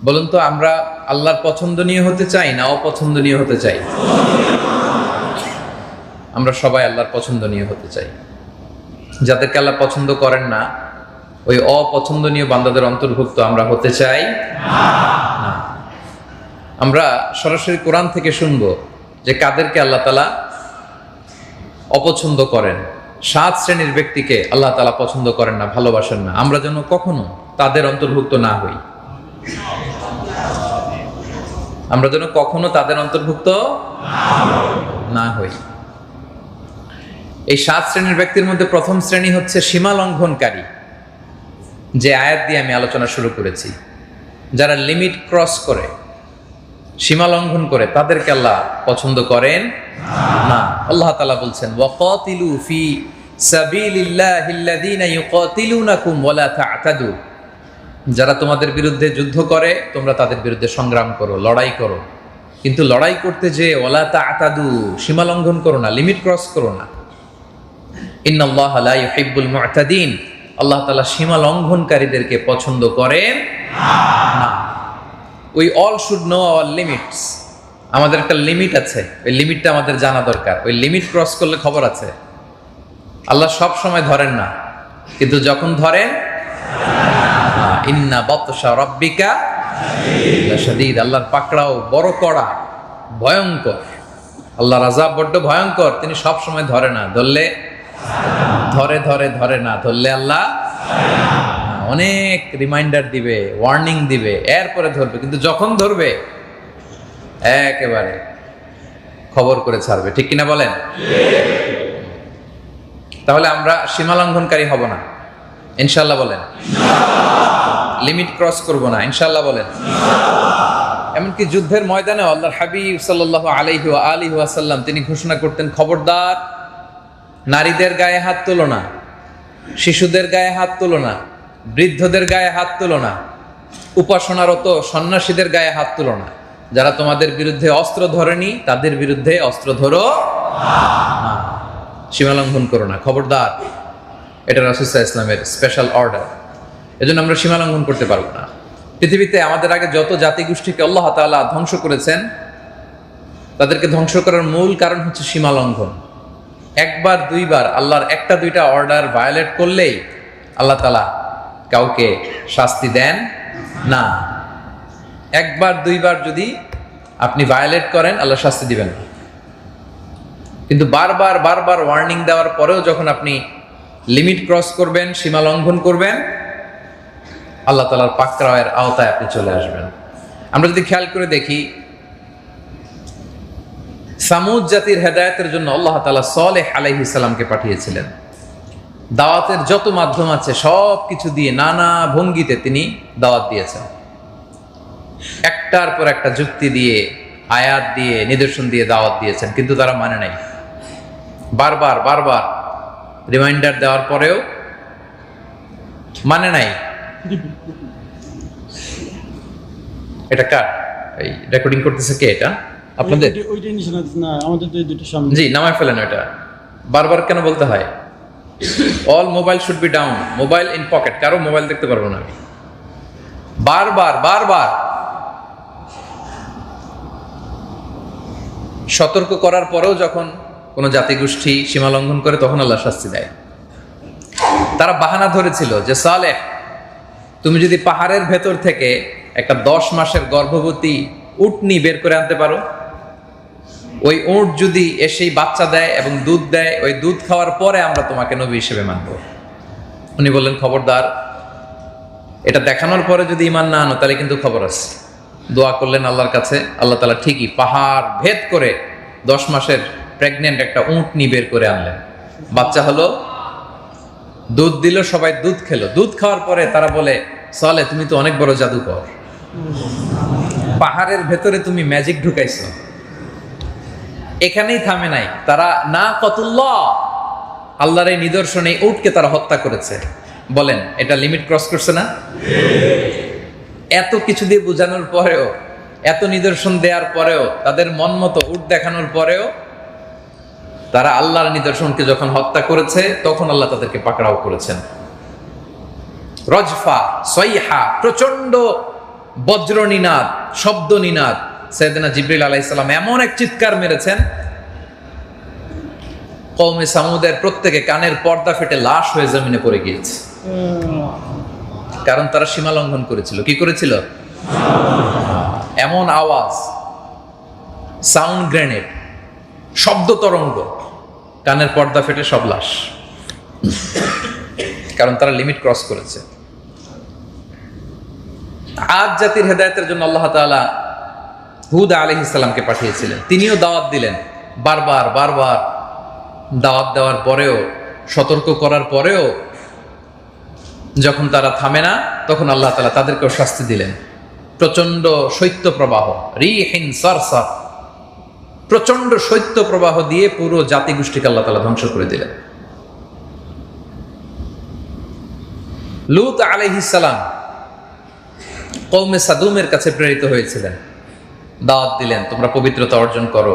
বলুন তো, আমরা আল্লাহর পছন্দনীয় হতে চাই না অপছন্দনীয় হতে চাই? আমরা সবাই আল্লাহর পছন্দনীয় হতে চাই। যাদেরকে আল্লাহ পছন্দ করেন না, ওই অপছন্দনীয় বান্দাদের অন্তর্ভুক্ত আমরা হতে চাই না। আমরা সরাসরি কোরআন থেকে শুনবো যে কাদেরকে আল্লাহ তাআলা অপছন্দ করেন। 7 শ্রেণীর ব্যক্তিকে আল্লাহ তাআলা পছন্দ করেন না, ভালোবাসেন না। আমরা যেন কখনো তাদের অন্তর্ভুক্ত না হই। আমরা যেন কখনো তাদের অন্তর্ভুক্ত না হই। এই 7 শ্রেণীর ব্যক্তির মধ্যে প্রথম শ্রেণী হচ্ছে সীমা লঙ্ঘনকারী, যে আয়াত দিয়ে আমি আলোচনা শুরু করেছি। যারা লিমিট ক্রস করে, সীমা লঙ্ঘন করে, তাদেরকে আল্লাহ পছন্দ করেন না। আল্লাহ তাআলা বলছেন, ওয়াকাতিলু ফি সাবিলিল্লাহিল্লাযীনা ইউকাতিলুনাকুম ওয়ালা তা'তাদু। যারা তোমাদের বিরুদ্ধে যুদ্ধ করে, তোমরা তাদের বিরুদ্ধে সংগ্রাম করো, লড়াই করো, কিন্তু লড়াই করতে যে ওয়ালা তা'তাদু, সীমা লঙ্ঘন করো না, লিমিট ক্রস করো না। ইন্নাল্লাহা লা ইউহিব্বুল মু'তাদিন। আল্লাহ তাআলা সীমা লঙ্ঘনকারীদেরকে পছন্দ করেন না। We all should know our limits. আমাদের একটা লিমিট আছে, ওই লিমিটটা আমাদের জানা দরকার। ওই লিমিট ক্রস করলে খবর আছে। আল্লাহ সব সময় ধরেন না, কিন্তু যখন ধরেন, ইন্না বাতশা রাব্বিকা লাশাদীদ। আল্লাহর পাকড়াও বড় কড়া, ভয়ঙ্কর। আল্লাহর আযাব বড্ড ভয়ঙ্কর। তিনি সব সময় ধরে না, ধরলে ধরে না, ধরলে আল্লাহ অনেক রিমাইন্ডার দিবে, ওয়ার্নিং দিবে, এরপরে ধরবে। কিন্তু যখন ধরবে একেবারে খবর করে ছাড়বে। ঠিক কিনা বলেন? তাহলে আমরা সীমা লঙ্ঘনকারী হব না, ইনশাআল্লাহ বলেন। লিমিট ক্রস করব না, ইনশাআল্লাহ বলেন। এমনকি যুদ্ধের ময়দানে আল্লাহর হাবিব সাল্লাল্লাহু আলাইহি ওয়া আলিহি ওয়াসাল্লাম তিনি ঘোষণা করতেন, খবরদার, নারীদের গায়ে হাত তোলো না, শিশুদের গায়ে হাত তোলো না, বৃদ্ধদের গায়ে হাত তোলো না, উপাসনারত সন্ন্যাসীদের গায়ে হাত তোলো না। যারা তোমাদের বিরুদ্ধে অস্ত্র ধরেনি, তাদের বিরুদ্ধে অস্ত্র ধরো না। সীমা লঙ্ঘন করো না, খবরদার। এটা রাসূল সাল্লাল্লাহু আলাইহি ওয়াসাল্লামের স্পেশাল অর্ডার। এজন্য আমরা সীমা লঙ্ঘন করতে পারবো না। পৃথিবীতে আমাদের আগে যত জাতিগোষ্ঠীকে আল্লাহ তাআলা ধ্বংস করেছেন, তাদেরকে ধ্বংস করার মূল কারণ হচ্ছে সীমা লঙ্ঘন। একবার দুইবার আল্লাহর একটা দুইটা অর্ডার ভায়োলেট করলেই আল্লাহ তাআলা কাউকে শাস্তি দেন না। একবার দুইবার যদি আপনি ভায়োলেট করেন, আল্লাহ শাস্তি দিবেন না। কিন্তু বারবার ওয়ার্নিং দেওয়ার পরেও যখন আপনি লিমিট ক্রস করবেন, সীমা লঙ্ঘন করবেন, আল্লাহ তাআলার পাকড়াওয়ের আওতায় আপনি চলে আসবেন। আমরা যদি খেয়াল করে দেখি, সামুদ জাতির হেদায়েতের জন্য আল্লাহ তাআলা সালেহ আলাইহিস সালামকে পাঠিয়েছিলেন। দাওয়াতের যত মাধ্যম আছে সব কিছু দিয়ে, নানা ভঙ্গিতে তিনি দাওয়াত দিয়েছেন। একটার পর একটা যুক্তি দিয়ে, আয়াত দিয়ে, নিদর্শন দিয়ে দাওয়াত দিয়েছেন, কিন্তু তারা মানে নাই। বারবার রিমাইন্ডার দেওয়ার পরেও মানে নাই। এটা কার? এই রেকর্ডিং করতেছে কে? এটা আপনাদের? ওইটাই নিচে না, আমাদের তো এই দুটো সামনে। জি, নামায় ফেলেন। ওটা বারবার কেন বলতে হয়? All mobile should be down, mobile in pocket. কারো মোবাইল দেখতে পারবো না আমি। বারবার সতর্ক করার পরেও যখন কোন জাতিগোষ্ঠী সীমা লঙ্ঘন করে, তখন আল্লাহ শাস্তি দেয়। তারা বাহানা ধরেছিল যে, সালেহ, তুমি যদি পাহাড়ের ভেতর থেকে একটা 10 মাসের গর্ভবতী উটনি বের করে আনতে পারো, ওই উট যদি এসেই বাচ্চা দেয় এবং দুধ দেয়, ওই দুধ খাওয়ার পরে আমরা তোমাকে নবী হিসেবে মানব। উনি বললেন, খবরদার, এটা দেখানোর পরে যদি ঈমান না আনো, তাহলে কিন্তু খবর আছে। দোয়া করলেন আল্লাহর কাছে। আল্লাহ তাআলা ঠিকই পাহাড় ভেদ করে 10 মাসের প্রেগনেন্ট একটা উটনি বের করে আনলেন। বাচ্চা হলো, দুধ দিল, সবাই দুধ খেলো। দুধ খাওয়ার পরে তারা বলে, সালেহ, তুমি তো অনেক বড় জাদুকর, পাহাড়ের ভেতরে তুমি ম্যাজিক ঢুকাইছো। এখানেই থামে নাই, তারা না কতুল্লাহ, আল্লাহর এই নিদর্শনে উটকে তারা হত্যা করেছে। বলেন, এটা লিমিট ক্রস করছে না? এত কিছু দিয়ে বোঝানোর পরেও, এত নিদর্শন দেওয়ার পরেও, তাদের মন মতো উট দেখানোর পরেও তারা আল্লাহর নিদর্শনকে যখন হত্যা করেছে, তখন আল্লাহ তাদেরকে পাকড়াও করেছেন। রজফা, সয়হা, প্রচন্ড বজ্র নিনাদ, শব্দ নিনাদ। সাইয়েদনা জিবরিল আলাইহিস সালাম এমন এক চিৎকার মেরেছেন, কওমে সামুদের প্রত্যেকে কানের পর্দা ফেটে লাশ হয়ে জমিনে পড়ে গিয়েছে, কারণ তারা সীমা লঙ্ঘন করেছিল। কি করেছিল? এমন আওয়াজ, সাউন্ড গ্রেনেড, শব্দ তরঙ্গ, কানের পর্দা ফেটে সব লাশ, কারণ তারা লিমিট ক্রস করেছে। আদ জাতির হেদায়েতের জন্য আল্লাহ তাআলা হুদ আলাইহিস সালামকে পাঠিয়েছিলেন। তিনিও দাওয়াত দিলেন, বারবার বারবার দাওয়াত দেওয়ার পরেও, সতর্ক করার পরেও যখন তারা থামে না, তখন আল্লাহ তাআলা তাদেরকেও শাস্তি দিলেন। প্রচন্ড শৈত্য প্রবাহ, রিহিন সারসার, প্রচন্ড শৈত্য প্রবাহ দিয়ে পুরো জাতিগোষ্ঠীকে আল্লাহ তাআলা ধ্বংস করে দিলেন। লূত আলাইহিস সালাম কওমে সাদুমের কাছে প্রেরিত হয়েছিলেন, দাওয়াত দিলেন তোমরা পবিত্রতা অর্জন করো।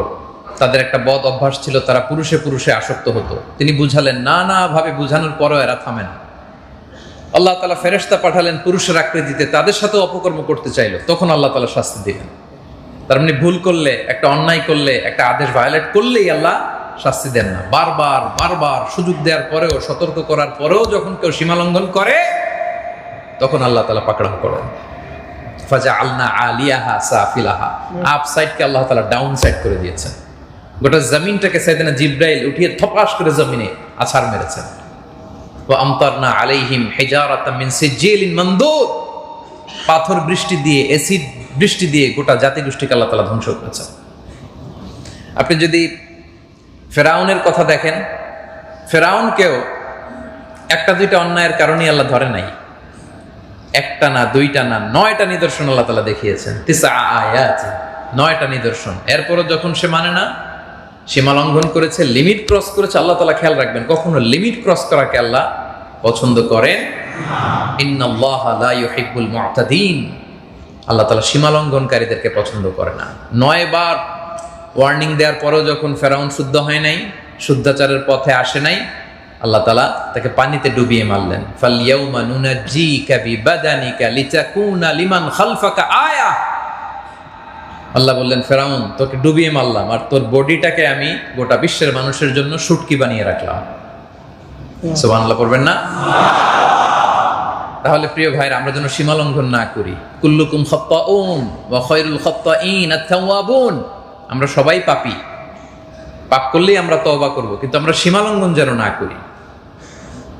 তাদের একটা বদ অভ্যাস ছিল, তারা পুরুষে পুরুষে আসক্ত হতো। তিনি বুঝালেন, নানা ভাবে বুঝানোর পরেও এরা থামে না। আল্লাহ তাআলা ফেরেশতা পাঠালেন পুরুষের আকৃতিতে, তাদের সাথে অপকর্ম করতে চাইলো, তখন আল্লাহ তাআলা শাস্তি দিলেন। তার মানে ভুল করলে, একটা অন্যায় করলে, একটা আদেশ ভায়োলেট করলেই আল্লাহ শাস্তি দেন না। বারবার বারবার সুযোগ দেওয়ার পরেও, সতর্ক করার পরেও যখন কেউ সীমা লঙ্ঘন করে, তখন আল্লাহ তাআলা পাকড়াও করেন। ফাজআলনা আলিয়াহা সাফিলাহা, আপ সাইডকে আল্লাহ তাআলা ডাউন সাইড করে দিয়েছেন। গোটা জমিনটাকে সাইয়েদনা জিবরাইল উঠিয়ে থপাস করে জমিনে আছাড় মেরেছেন। ওয়া আমতারনা আলাইহিম হিজারাতাম মিন সিজিলিন মানদুদ, পাথর বৃষ্টি দিয়ে, অ্যাসিড বৃষ্টি দিয়ে গোটা জাতিগোষ্ঠীকে আল্লাহ তাআলা ধ্বংস করেছেন। আপনি যদি ফেরাউনের কথা দেখেন, ফেরাউনকেও একটা দুইটা অন্যায়ের কারণেই আল্লাহ ধরে নাই। একটা না, দুইটা না, 9টা নিদর্শন আল্লাহ তাআলা দেখিয়েছেন। 9 আয়াত, 9টা নিদর্শন। এরপরও যখন সে মানে না, সীমা লঙ্ঘন করেছে, লিমিট ক্রস করেছে, আল্লাহ তাআলা খেয়াল রাখবেন, কখনো লিমিট ক্রস করাকে আল্লাহ পছন্দ করেন। ইন্নাল্লাহা লা ইউহিব্বুল মুআতাদিন, আল্লাহ তাআলা সীমা লঙ্ঘনকারীদেরকে পছন্দ করে না। 9 বার ওয়ার্নিং দেওয়ার পরেও যখন ফেরাউন শুদ্ধ হয় নাই, শুদ্ধাচারের পথে আসে নাই, আল্লাহ তাআলা তাকে পানিতে ডুবিয়ে মারলেন। ফালইয়াউমা নুনাজ্জিকা বিবাদানিকা লিতাকুনা লিমান খালফাকা আয়া, আল্লাহ বললেন ফেরাউন তোকে ডুবিয়ে মারলাম, আর তোর বডিটাকে আমি গোটা বিশ্বের মানুষের জন্য শুটকি বানিয়ে রাখলাম। সুবহানাল্লাহ পড়বেন না? তাহলে প্রিয় ভাইরা, আমরা যেন সীমা লঙ্ঘন না করি। কুল্লুকুম খাত্তাউন ওয়া খায়রুল খাত্তাইন আত-তাওয়াবুন, আমরা সবাই পাপী, পাপ করলেই আমরা তওবা করব, কিন্তু আমরা সীমা লঙ্ঘন যেন না করি,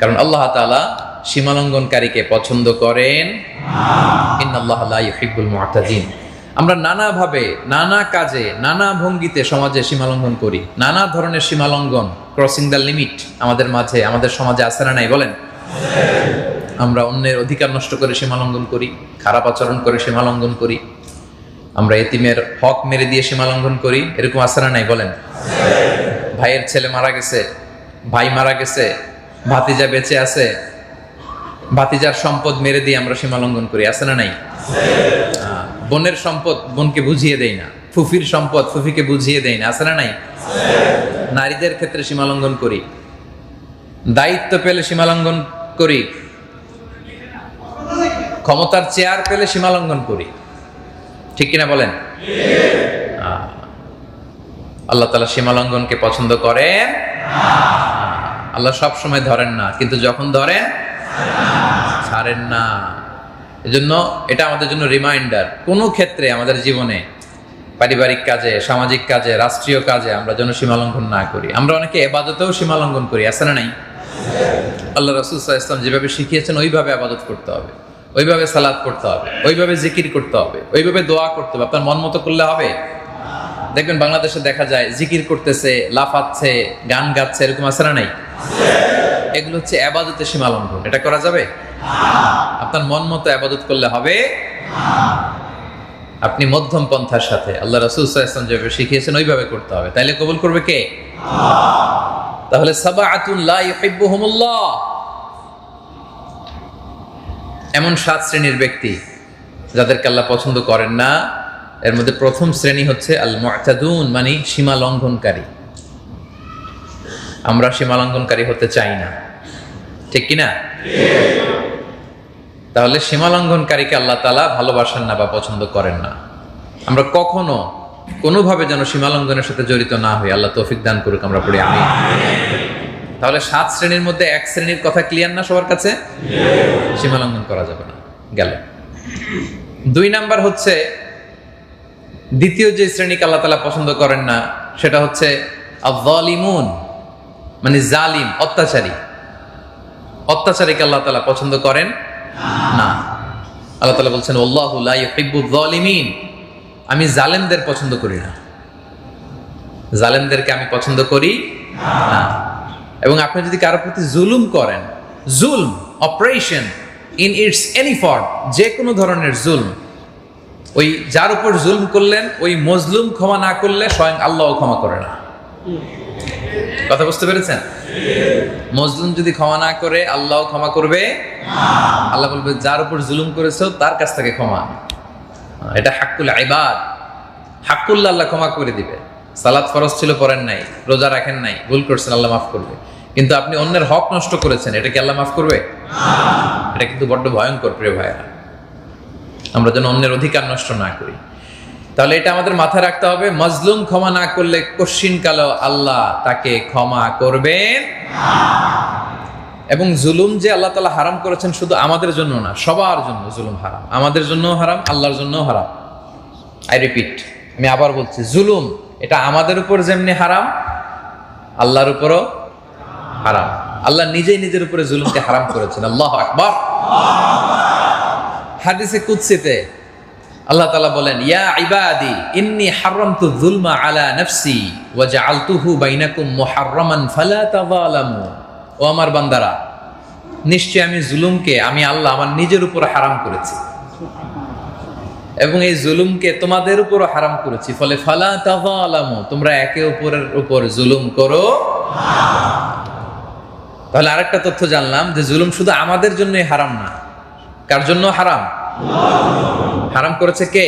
কারণ আল্লাহ তাআলা সীমা লঙ্ঘনকারীকে পছন্দ করেন। ইন্নাল্লাহা লা ইউহিব্বুল মুআতাদিন। আমরা নানাভাবে, নানা কাজে, নানা ভঙ্গিতে সমাজে সীমা লঙ্ঘন করি। নানা ধরনের সীমা লঙ্ঘন, ক্রসিং দ্য লিমিট আমাদের মাঝে, আমাদের সমাজে আছে না নাই বলেন? আমরা অন্যের অধিকার নষ্ট করে সীমা লঙ্ঘন করি, খারাপ আচরণ করে সীমা লঙ্ঘন করি, আমরা এতিমের হক মেরে দিয়ে সীমা লঙ্ঘন করি, এরকম আছে না নাই বলেন? ভাইয়ের ছেলে মারা গেছে, ভাই মারা গেছে, ভাতিজা বেঁচে আছে, ভাতিজার সম্পদ মেরে দিয়ে আমরা সীমা লঙ্ঘন করি, আছে না নাই? বোনের সম্পদ বোনকে বুঝিয়ে দেই না, ফুফির সম্পদ ফুফিকে বুঝিয়ে দেই না, আছে না নাই? নারীদের ক্ষেত্রে সীমা লঙ্ঘন করি, দায়িত্ব পেলে সীমা লঙ্ঘন করি, ক্ষমতার চেয়ার পেলে সীমা লঙ্ঘন করি, ঠিক কিনা বলেন? আল্লাহ তাআলা সীমা লঙ্ঘনকে পছন্দ করেন। আল্লাহ সব সময় ধরেন না, কিন্তু যখন ধরেন ছাড়েন না। এজন্য এটা আমাদের জন্য রিমাইন্ডার, কোন ক্ষেত্রে আমাদের জীবনে, পারিবারিক কাজে, সামাজিক কাজে, রাষ্ট্রীয় কাজে আমরা যেন সীমা লঙ্ঘন না করি। আমরা অনেকে ইবাদতেও সীমা লঙ্ঘন করি, আছে না নাই? আল্লাহ রাসূল সাল্লাল্লাহু আলাইহি ওয়াসাল্লাম যেভাবে শিখিয়েছেন ওইভাবে ইবাদত করতে হবে, ওইভাবে সালাত পড়তে হবে, ওইভাবে জিকির করতে হবে, ওইভাবে দোয়া করতে হবে। আপনার মন মতো করলে হবে? দেখবেন বাংলাদেশে দেখা যায় জিকির করতেছে, লাফাচ্ছে, গান গাচ্ছে, এরকম আছে না নাই? এগুলো হচ্ছে ইবাদতে সীমা লঙ্ঘন। এটা করা যাবে? আপনার মন মতো ইবাদত করলে হবে। আপনি মধ্যম পন্থার সাথে আল্লাহ রাসূল সাল্লাল্লাহু আলাইহি ওয়াসাল্লাম যেভাবে শিখিয়েছেন ওইভাবে করতে হবে, তাইলে কবুল করবে কে? তাহলে সাবাআতুন লা ইউহিব্বুহুমুল্লাহ, এমন 7 শ্রেণীর ব্যক্তি যাদেরকে আল্লাহ পছন্দ করেন না। এর মধ্যে প্রথম শ্রেণী হচ্ছে আল মুআতাদুন, মানে সীমা লঙ্ঘনকারী। আমরা সীমা লঙ্ঘনকারী হতে চাই না, ঠিক কিনা? তাহলে সীমা লঙ্ঘনকারীকে আল্লাহ তাআলা ভালোবাসেন না বা পছন্দ করেন না। আমরা কখনো কোনোভাবে যেন সীমা লঙ্ঘনের সাথে জড়িত না হই। আল্লাহ তৌফিক দান করুক, আমরা পড়ি আমিন। তাহলে 7 শ্রেণীর মধ্যে 1 শ্রেণীর কথা ক্লিয়ার না সবার কাছে? সীমা লঙ্ঘন করা যাবে না। গেল 2 নাম্বার হচ্ছে, দ্বিতীয় যে শ্রেণীকে আল্লাহ তাআলা পছন্দ করেন না সেটা হচ্ছে আয-যালিমুন, মানে জালিম, অত্যাচারী। অত্যাচারীকে আল্লাহ তাআলা পছন্দ করেন না। আল্লাহ তাআলা বলছেন আল্লাহু লা ইউহিব্বুয-যালিমিন, আমি জালেমদের পছন্দ করি না। জালেমদেরকে আমি পছন্দ করি না। এবং আপনি যদি কারোর প্রতি জুলুম করেন, জুলম, operation in its any form, যে কোনো ধরনের জুলম, ওই যার উপর জুলম করলেন ওই মজলুম ক্ষমা না করলে স্বয়ং আল্লাহও ক্ষমা করে না। কথা বুঝতে পেরেছেন? মজলুম যদি ক্ষমা না করে আল্লাহও ক্ষমা করবে। আল্লাহ বলবে যার উপর জুলুম করেছো তার কাছ থেকে ক্ষমা। এটা হাক্কুল ইবাদ, হাক্কুল্লাহ, আল্লাহ ক্ষমা করে দিবে। সালাত ফরজ ছিল পড়েন নাই, রোজা রাখেন নাই, ভুল করছেন, আল্লাহ মাফ করবে। কিন্তু আপনি অন্যের হক নষ্ট করেছেন, এটা কি আল্লাহ মাফ করবে? এটা কিন্তু বড্ড ভয়ঙ্কর প্রিয় ভাইরা। আমরা যেন অন্যের অধিকার নষ্ট না করি। তাহলে এটা আমাদের মাথায় রাখতে হবে, মজলুম ক্ষমা না করলে কশ্চিনকালেও আল্লাহ তাকে ক্ষমা করবেন। এবং জুলুম যে আল্লাহ তাআলা হারাম করেছেন শুধু আমাদের জন্য না, সবার জন্য জুলুম হারাম। আমাদের জন্যও হারাম, আল্লাহর জন্যও হারাম। আই রিপিট, আমি আবার বলছি, জুলুম এটা আমাদের উপর যেমনি হারাম, আল্লাহর উপরও হারাম। আল্লাহ নিজেই নিজের উপরে জুলুমকে হারাম করেছেন। আল্লাহু আকবার। হাদিসে কুদসিতে আল্লাহ তাআলা বলেন, ইয়া ইবাদি ইন্নী হারামতু যুলমা আলা নাফসি ওয়া জাআলতুহু বাইনাকুম মুহাররামান ফালা তাযালামু। ও আমার বান্দারা, নিশ্চয় আমি জুলুমকে আমি আল্লাহ আমার নিজের উপর হারাম করেছি এবং এই জুলুমকে তোমাদের উপরও হারাম করেছি, ফলে ফালা তাযালামু, তোমরা একে অপরের উপর জুলুম করো। তাহলে আরেকটা তথ্য জানলাম যে জুলুম শুধু আমাদের জন্যই হারাম না। কার জন্য হারাম? হারাম করেছে কে?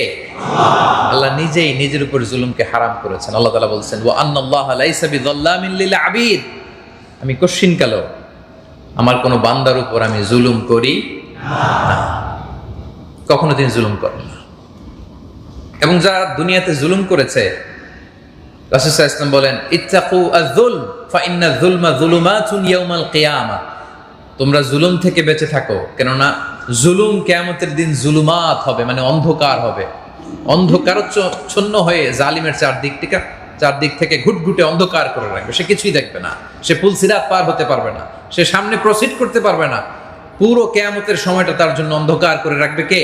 আল্লাহ নিজেই নিজের উপর জুলুমকে হারাম করেছেন। আল্লাহ তাআলা বলছেন, ওয়া আন্নাল্লাহা লাইসা বিযাল্লামিন লিল আবিদ, আমি কশ্চিনকালেও আমার কোনো বান্দার উপর আমি জুলুম করি না। কখনো তিনি জুলুম করেন না। এবং যারা দুনিয়াতে জুলুম করেছে, রাসূল সাল্লাল্লাহু আলাইহি ওয়াসাল্লাম বলেন, ইত্তাকু আয-যুলম ফা ইন্না যুলমা যুলুমাতুন ইয়াউমাল কিয়ামাহ, তোমরা জুলুম থেকে বেঁচে থাকো, কেননা জুলুম কিয়ামতের দিন জুলুমাত হবে, মানে অন্ধকার হবে। অন্ধকারচ্ছন্ন হয়ে জালিমের চারদিক থেকে ঘুটঘুটে অন্ধকার করে রাখবে। সে কিছুই দেখবে না, সে পুলসিরাত পার হতে পারবে না, সে সামনে প্রসিড করতে পারবে না। পুরো কিয়ামতের সময়টা তার জন্য অন্ধকার করে রাখবে কে?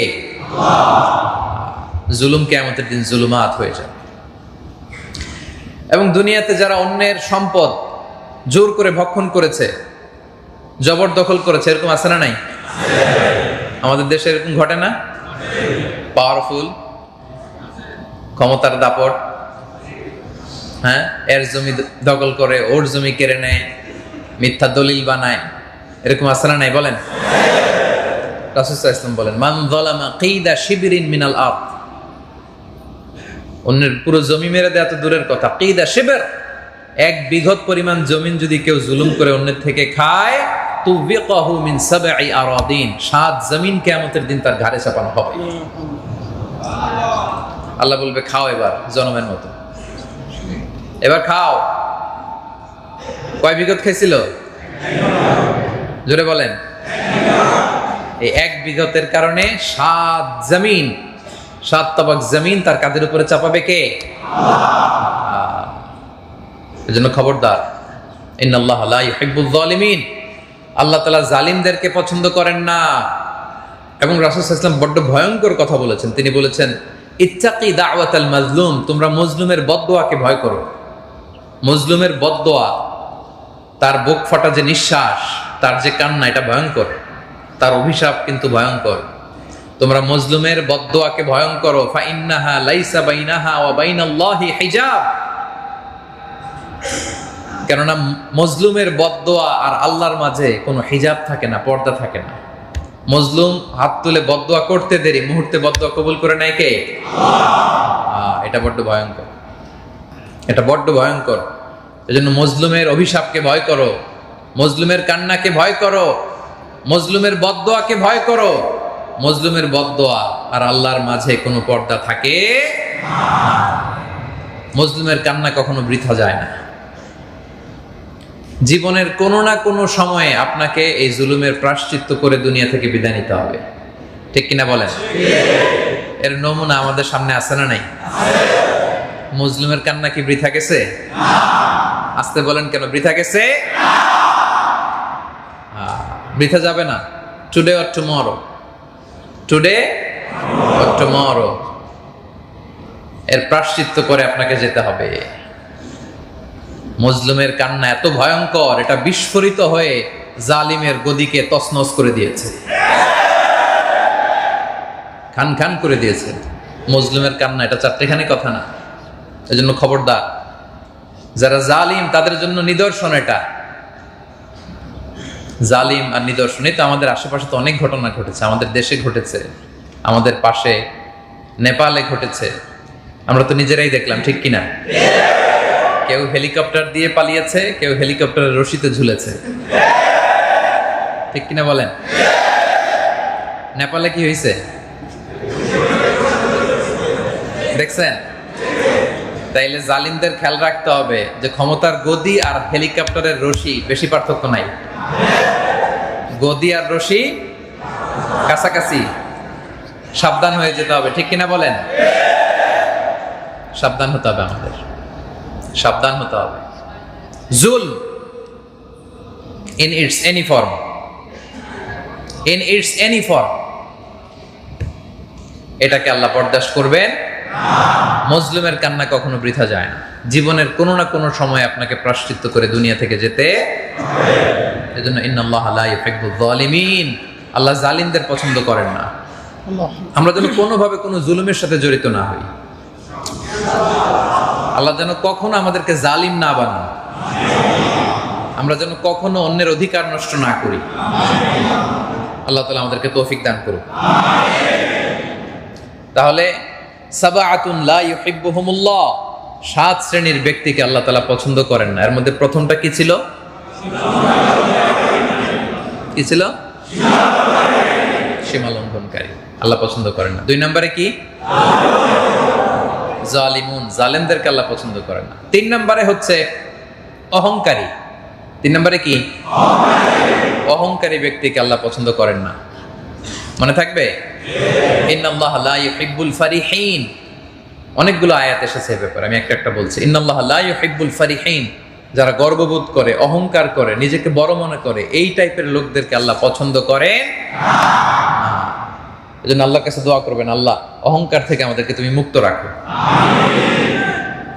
জুলুম কিয়ামতের দিন জুলুমাত হয়ে যাবে। এবং দুনিয়াতে যারা অন্যের সম্পদ জোর করে ভক্ষণ করেছে, জবরদখল করেছে, এরকম আছে না নাই? আমাদের দেশে এরকম ঘটে না? পাওয়ারফুল, ক্ষমতার দাপট, হ্যাঁ, এর জমি দখল করে ওর জমি কেড়ে নেয়, মিথ্যা দলিল বানায়, এরকম আছে না নাই? বলেন। রাসূল সাল্লাল্লাহু আলাইহি ওয়াসাল্লাম বলেন, মান যালামা কিদা শিবরিন মিনাল আরদ, অন্যের পুরো জমি মেরে দেয়া তো দূরের কথা, কিদা শিবর, 1 বিঘত পরিমাণ জমিন যদি কেউ জুলুম করে অন্যের থেকে খায়, তুবিকাহু মিন 7 আরাদিন, 7 জমিন কিয়ামতের দিন তার ঘাড়ে চাপানো হবে। আল্লাহ বলবে, খাও এবার জনমের মতো, এবার খাও। কয় বিঘত খাইছিল? জোরে বলেন। এই 1 বিঘতের কারণে 7 জমিন, 7 তাবাক জমিন তার কাঁধের উপরে চাপাবে কে? এজন্য খবরদার, ইন্নাল্লাহা লা ইউহিব্বুয যালিমিন, আল্লাহ তাআলা জালিমদেরকে পছন্দ করেন না। এবং রাসূল সাল্লাল্লাহু আলাইহি ওয়াসাল্লাম বড্ড ভয়ঙ্কর কথা বলেছেন। তিনি বলেছেন, ইত্তাকি দাওয়াতাল মাজলুম, তোমরা মজলুমের বদদোয়াকে ভয় করো। মজলুমের বদদোয়া, তার বুক ফাটা যে নিঃশ্বাস, তার যে কান্না, এটা ভয়ঙ্কর, তার অভিশাপ কিন্তু ভয়ঙ্কর। তোমরা মজলুমের বদদোয়াকে ভয়ঙ্কর করো। ফা ইন্নাহা লাইসা বাইনাহা ওয়া বাইনাল্লাহি হিজাব, কেননা মজলুমের বদদোয়া আর আল্লাহর মাঝে কোনো হিজাব থাকে না, পর্দা থাকে না। মজলুম হাত তুলে বদদোয়া করতে দেরি, মুহূর্তে বদদোয়া কবুল করে নেয় কে? এটা বড্ড ভয়ঙ্কর, এটা বড্ড ভয়ঙ্কর। এজন্য মজলুমের অভিশাপকে ভয় করো, মজলুমের কান্নাকে ভয় করো, মজলুমের বদদোয়াকে ভয় করো। মজলুমের বদদোয়া আর আল্লাহর মাঝে কোনো পর্দা থাকে না। মজলুমের কান্না কখনো বৃথা যায় না। জীবনের কোনো না কোনো সময়ে আপনাকে এই জুলুমের প্রায়শ্চিত্ত করে দুনিয়া থেকে বিদায় নিতে হবে, ঠিক কিনা বলেন? এর নমুনা আমাদের সামনে আছে না নাই? মজলুমের কান্না কি বৃথা গেছে? আসতে বলেন কেন, বৃথা গেছে? বৃথা যাবে না। Today or tomorrow, today or tomorrow এর প্রায়শ্চিত্ত করে আপনাকে যেতে হবে। মজলুমের কান্না এত ভয়ঙ্কর, এটা বিস্ফোরিত হয়ে জালিমের গদিকে তছনছ করে দিয়েছে, খান খান করে দিয়েছে। মজলুমের কান্না এটা চারটেখানি কথা না। এজন্য খবরদার, যারা জালিম তাদের জন্য নিদর্শন এটা। জালিম আর নিদর্শন, এই তো আমাদের আশেপাশে তো অনেক ঘটনা ঘটেছে, আমাদের দেশে ঘটেছে, আমাদের পাশে নেপালে ঘটেছে, আমরা তো নিজেরাই দেখলাম, ঠিক কিনা? কেউ হেলিকপ্টার দিয়ে পালিয়েছে, কেউ হেলিকপ্টারের রশিতে ঝুলেছে, ঠিক কিনা বলেন? নেপালে কি হয়েছে দেখছেন? তাইলে জালিমদের খেয়াল রাখতে হবে যে ক্ষমতার গদি আর হেলিকপ্টারের রশি বেশি পার্থক্য নাই। গদি আর রশি কাছাকাছি, সাবধান হয়ে যেতে হবে, ঠিক কিনা বলেন? সাবধান হতে হবে, আমাদের সাবধান হতে হবে। জুলম in its any form, in its any form, এটাকে আল্লাহ বরদাস্ত করবেন না। মজলুমের কান্না কখনো বৃথা যায় না। জীবনের কোনো না কোনো সময় আপনাকে প্রায়শ্চিত্ত করে দুনিয়া থেকে যেতে হবে। এজন্য ইন্নাল্লাহা লা ইউহিব্বুয যালিমিন, আল্লাহ জালিমদের পছন্দ করেন না। আমরা যেন কোনোভাবে কোনো জুলুমের সাথে জড়িত না হই। আল্লাহ যেন কখনো আমাদেরকে জালিম না বানান, আমরা যেন কখনো অন্যের অধিকার নষ্ট না করি। আল্লাহ তাআলা আমাদেরকে তৌফিক দান করুন। তাহলে সাবআতুন লা ইউহিব্বুহুমুল্লাহ, 7 শ্রেণীর ব্যক্তিকে আল্লাহ তাআলা পছন্দ করেন না। এর মধ্যে প্রথমটা কি ছিল? কি ছিল? সীমা লঙ্ঘনকারী, আল্লাহ পছন্দ করেন না। 2 নম্বরে কি? জালিমুন, জালেমদেরকে আল্লাহ পছন্দ করেন না। 3 নম্বরে হচ্ছে অহংকারী। 3 নম্বরে কি? অহংকারী ব্যক্তিকে আল্লাহ পছন্দ করেন না। মনে থাকবে? ইন্নাল্লাহা লা ইউহিব্বুল ফারিহিন, অনেকগুলো আয়াত এসেছে এই ব্যাপারে, আমি একটা বলছি। ইন্নাল্লাহা লা ইউহিব্বুল ফারিহিন, যারা গর্ববোধ করে, অহংকার করে, নিজেকে বড় মনে করে, এই টাইপের লোকদেরকে আল্লাহ পছন্দ করেন না। এজন্য আল্লাহর কাছে দোয়া করবেন, আল্লাহ অহংকার থেকে আমাদেরকে তুমি মুক্ত রাখো,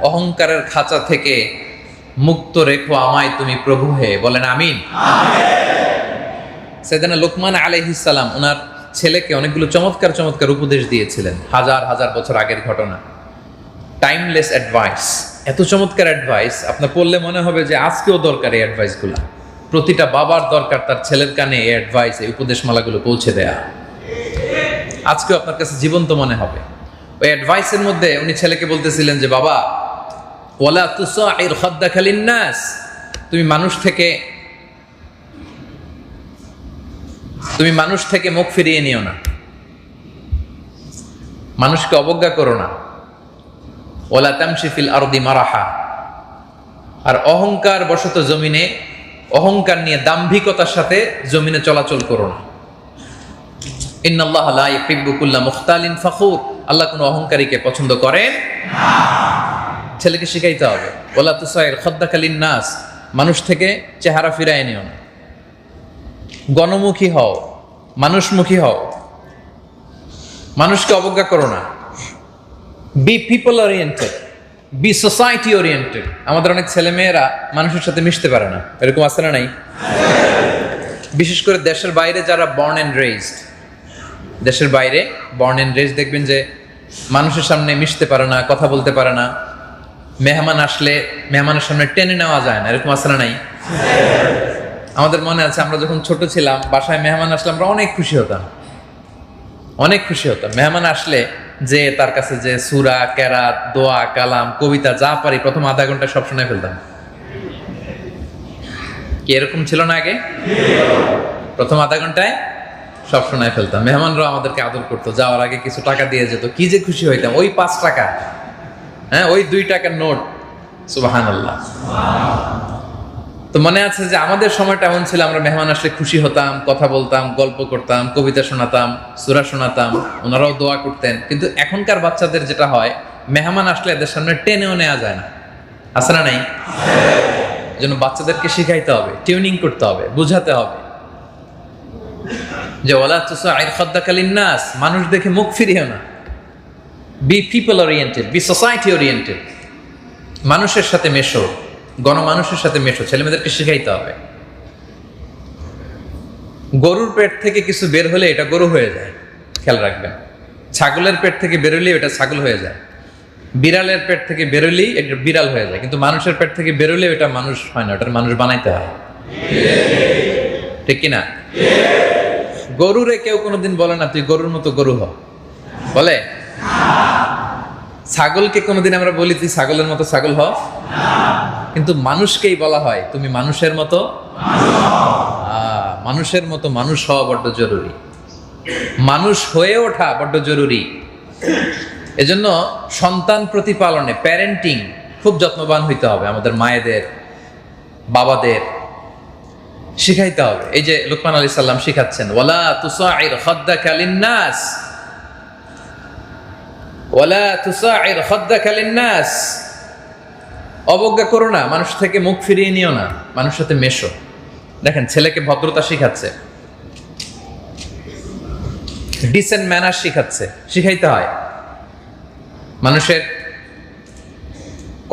অহংকারের খাঁচা থেকে মুক্ত রেখো আমায় তুমি প্রভু হে। বলেন আমিন। সাইয়েদনা লোকমান আলাইহিস সালাম ওনার ছেলেকে অনেকগুলো চমৎকার চমৎকার উপদেশ দিয়েছিলেন, হাজার হাজার বছর আগের ঘটনা। টাইমলেস অ্যাডভাইস, এত চমৎকার অ্যাডভাইস আপনার পড়লে মনে হবে যে আজকেও দরকার এই অ্যাডভাইসগুলো। প্রতিটা বাবার দরকার তার ছেলের কানে এই অ্যাডভাইস, এই উপদেশমালাগুলো পৌঁছে দেয়া। আজকেও আপনার কাছে জীবন্ত মনে হবে। ওই অ্যাডভাইসের মধ্যে উনি ছেলেকে বলতেছিলেন যে বাবা, ওয়ালা তুসাইর খাদ্দাকা লিন্নাস, তুমি মানুষ থেকে মুখ ফিরিয়ে নিও না, মানুষকে অবজ্ঞা করো না। ওয়ালা তামশি ফিল আরদি মারাহা, আর অহংকার বশত জমিনে, অহংকার নিয়ে দাম্ভিকতার সাথে জমিনে চলাচল করো না। ইন্নাল্লাহা লা ইউহিব্বু কুল্লা মুখতালিন ফাখুর, আল্লাহ কোনো অহংকারীকে পছন্দ করেন না। ছেলেকে শিখাইতে হবে ওয়ালা তুসাইর খাদ্দাকা লিন্নাস, মানুষ থেকে চেহারা ফিরায় নিও না, গণমুখী হও, মানুষমুখী হও, মানুষকে অবজ্ঞা করো না। Be people oriented, be society oriented. আমাদের অনেক ছেলে মেয়েরা মানুষের সাথে মিশতে পারে না, এরকম আছে না নাই? বিশেষ করে দেশের বাইরে যারা বর্ন এন্ড রেইজড, দেশের বাইরে বর্ন এন্ড রেইজড, দেখবেন যে মানুষের সামনে মিশতে পারে না, কথা বলতে পারে না, মেহমান আসলে মেহমানের সামনে টেনে নেওয়া যায় না, এরকম আছে না নাই? আমাদের মনে আছে আমরা যখন ছোট ছিলাম, বাসায় মেহমান আসলে আমরা অনেক খুশি হতাম, অনেক খুশি হতাম। মেহমান আসলে যে তার কাছে যে সূরা, কেরাত, দোয়া, কালাম, কবিতা যা পারি প্রথম আধা ঘন্টা সব শুনে ফেলতাম। কি এরকম ছিল না আগে? প্রথম আধা ঘন্টায় সব শোনায় ফেলতাম। মেহমানরা আমাদেরকে আদর করতো, যাওয়ার আগে কিছু টাকা দিয়ে যেত, কি যে খুশি হইতাম। ওই 5 টাকা, হ্যাঁ, ওই 2 টাকার নোট, সুবহানাল্লাহ। তো মনে আছে যে আমাদের সময়টা এমন ছিল, আমরা মেহমান আসলে খুশি হতাম, কথা বলতাম, গল্প করতাম, কবিতা শোনাতাম, সূরা শোনাতাম, ওনারাও দোয়া করতেন। কিন্তু এখনকার বাচ্চাদের যেটা হয়, মেহমান আসলে এদের সামনে টেনেও নেওয়া যায় না, আছে না নাই? জন্য বাচ্চাদেরকে শিখাইতে হবে, টিউনিং করতে হবে, বুঝাতে হবে যে ওয়ালা তুসাইর খাদ্দাকা লিন্নাস, মানুষ দেখে মুখ ফিরিও না। Be people oriented, be society oriented, মানুষের সাথে মেশো, গণমানুষের সাথে মেশো, ছেলেমেয়েদেরকে শিখাইতে হবে। গরুর পেট থেকে কিছু বের হলে এটা গরু হয়ে যায়, খেয়াল রাখবেন। ছাগলের পেট থেকে বেরোলেই এটা ছাগল হয়ে যায়। বিড়ালের পেট থেকে বেরোলেই এটা বিড়াল হয়ে যায়। কিন্তু মানুষের পেট থেকে বেরোলেও এটা মানুষ হয় না, ওটার মানুষ বানাইতে হয়, ঠিক কিনা? গরুরে কেউ কোনোদিন বলে না তুই গরুর মতো গরু হ, বলে? ছাগলকে কোনোদিন আমরা বলি তুই ছাগলের মতো ছাগল হ? কিন্তু মানুষকেই বলা হয় তুমি মানুষের মতো, মানুষের মতো মানুষ হওয়া বড্ড জরুরি, মানুষ হয়ে ওঠা বড্ড জরুরি। এজন্য সন্তান প্রতিপালনে, প্যারেন্টিং খুব যত্নবান হইতে হবে। আমাদের মায়েদের, বাবাদের শিখাইতে হবে। এই যে লুকমান আলাইহিস সালাম শিখাচ্ছেন, ওয়ালা তুসাইর খাদ্দাকা লিন্নাস, ওয়ালা তুসাইর খাদ্দাকা লিন্নাস, অবজ্ঞা করো না, মানুষ থেকে মুখ ফিরিয়ে নিও না, মানুষের সাথে মেশো। দেখেন, ছেলেকে ভদ্রতা শিখাচ্ছে, ডিসেন্ট ম্যানার শিখাচ্ছে, শিখাইতে হয়। মানুষের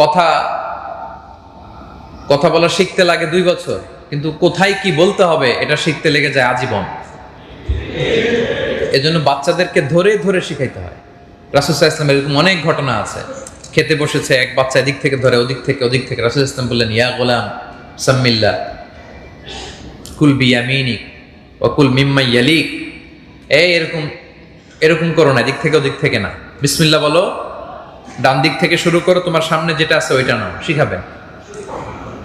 কথা কথা বলা শিখতে লাগে 2 বছর, কিন্তু কোথায় কি বলতে হবে এটা শিখতে লেগে যায় আজীবন। এজন্য বাচ্চাদেরকে ধরে ধরে শিখাইতে হয়। রাসূল সাল্লাল্লাহু আলাইহি ওয়াসাল্লাম এরকম অনেক ঘটনা আছে। খেতে বসেছে, এক বাচ্চা এদিক থেকে ধরে ওদিক থেকে, রাসূল সাল্লাল্লাহু আলাইহি ওয়াসাল্লাম বললেন, ইয়া গোলাম সাম্মিল্লাহ কুল বিয়ামিনিক ওয়া কুল মিম্মা ইয়ালিক। এই এরকম করো না, এদিক থেকে ওদিক থেকে না, বিসমিল্লাহ বলো, ডান দিক থেকে শুরু করো, তোমার সামনে যেটা আছে ওইটা নাও, শিখাবেন।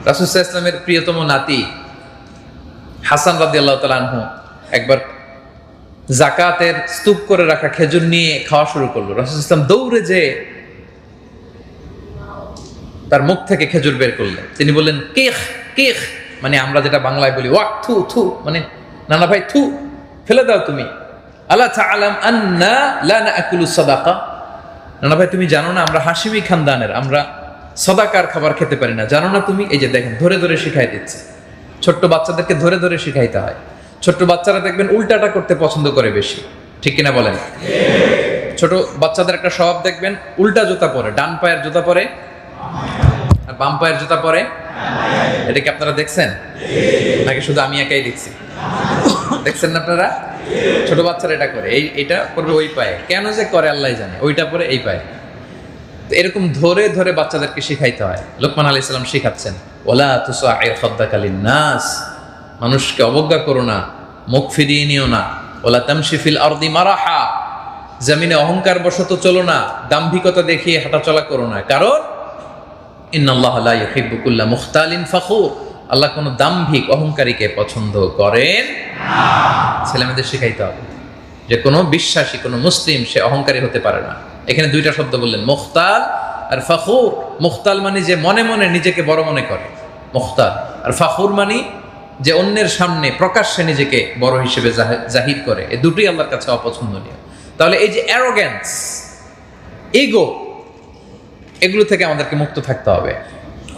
রাসূল সাল্লাল্লাহু আলাইহি ওয়াসাল্লামের প্রিয়তম নাতি হাসান রাদিয়াল্লাহু তাআলা আনহু একবার যাকাতের স্তূপ করে রাখা খেজুর নিয়ে খাওয়া শুরু করলো। রাসূল সাল্লাল্লাহু আলাইহি ওয়াসাল্লাম দৌড়ে যে তার মুখ থেকে খেজুর বের করলেন। তিনি বললেন, কিখ কিখ, মানে আমরা যেটা বাংলায় বলি ওয়াক, থু থু, মানে নানা ভাই থু, ফেলে দাও তুমি। আলা তাআলাম আন্না লা নাকুলু সাদাকা, নানা ভাই তুমি জানো না আমরা হাশিমি খানদানের, আমরা সাদাকার খাবার খেতে পারি না, জানো না তুমি? এই যে দেখেন, ধরে ধরে শিখাই দিচ্ছে। ছোট্ট বাচ্চাদেরকে ধরে ধরে শিখাইতে হয়। ছোট্ট বাচ্চারা দেখবেন উল্টাটা করতে পছন্দ করে বেশি, ঠিক কিনা বলেন? ছোট বাচ্চাদের একটা স্বভাব দেখবেন, উল্টা জুতা পরে, ডান পায়ের জুতা পরে আর বাম পায়ের জুতা পরে। এটা কি আপনারা দেখছেন নাকি শুধু আমি একাই দেখছি? দেখছেন না আপনারা? ছোট বাচ্চারা এটা করে, এটা করবে ওই পায়ে, কেন যে করে আল্লাহ জানে, ওইটা পরে এই পায়ে। তো এরকম ধরে ধরে বাচ্চাদেরকে শিখাইতে হয়। লোকমান আলাইহিস সালাম শিখাচ্ছেন, ওয়ালা তুসাইর খাদ্দাকা লিন্নাস, মানুষকে অবজ্ঞা করো না, মুখ ফিরিয়ে নিও না। ওয়ালা তামশি ফিল আরদি মারাহা, জমিনে অহংকার বশত চলো না, দাম্ভিকতা দেখিয়ে হাঁটাচলা করো না। কারণ ইন্নাল্লাহা লা ইউহিব্বু কুল্লা মুখতালিন ফাখুর, আল্লাহ কোনো দাম্ভিক অহংকারীকে পছন্দ করেন না। ছেলেমেয়েদের শিখাইতে হবে যে কোনো বিশ্বাসী, কোনো মুসলিম সে অহংকারী হতে পারে না। এখানে 2টা শব্দ বললেন, মুখতাল আর ফাখুর। মুখতাল মানে যে মনে মনে নিজেকে বড় মনে করে, মুখতাল। আর ফাখুর মানে যে অন্যের সামনে প্রকাশ্যে নিজেকে বড় হিসেবে জাহির করে। এই দুটোই আল্লাহর কাছে অপছন্দনীয়। তাহলে এই যে অ্যারোগ্যান্স, ইগো, এগুলো থেকে আমাদেরকে মুক্ত থাকতে হবে।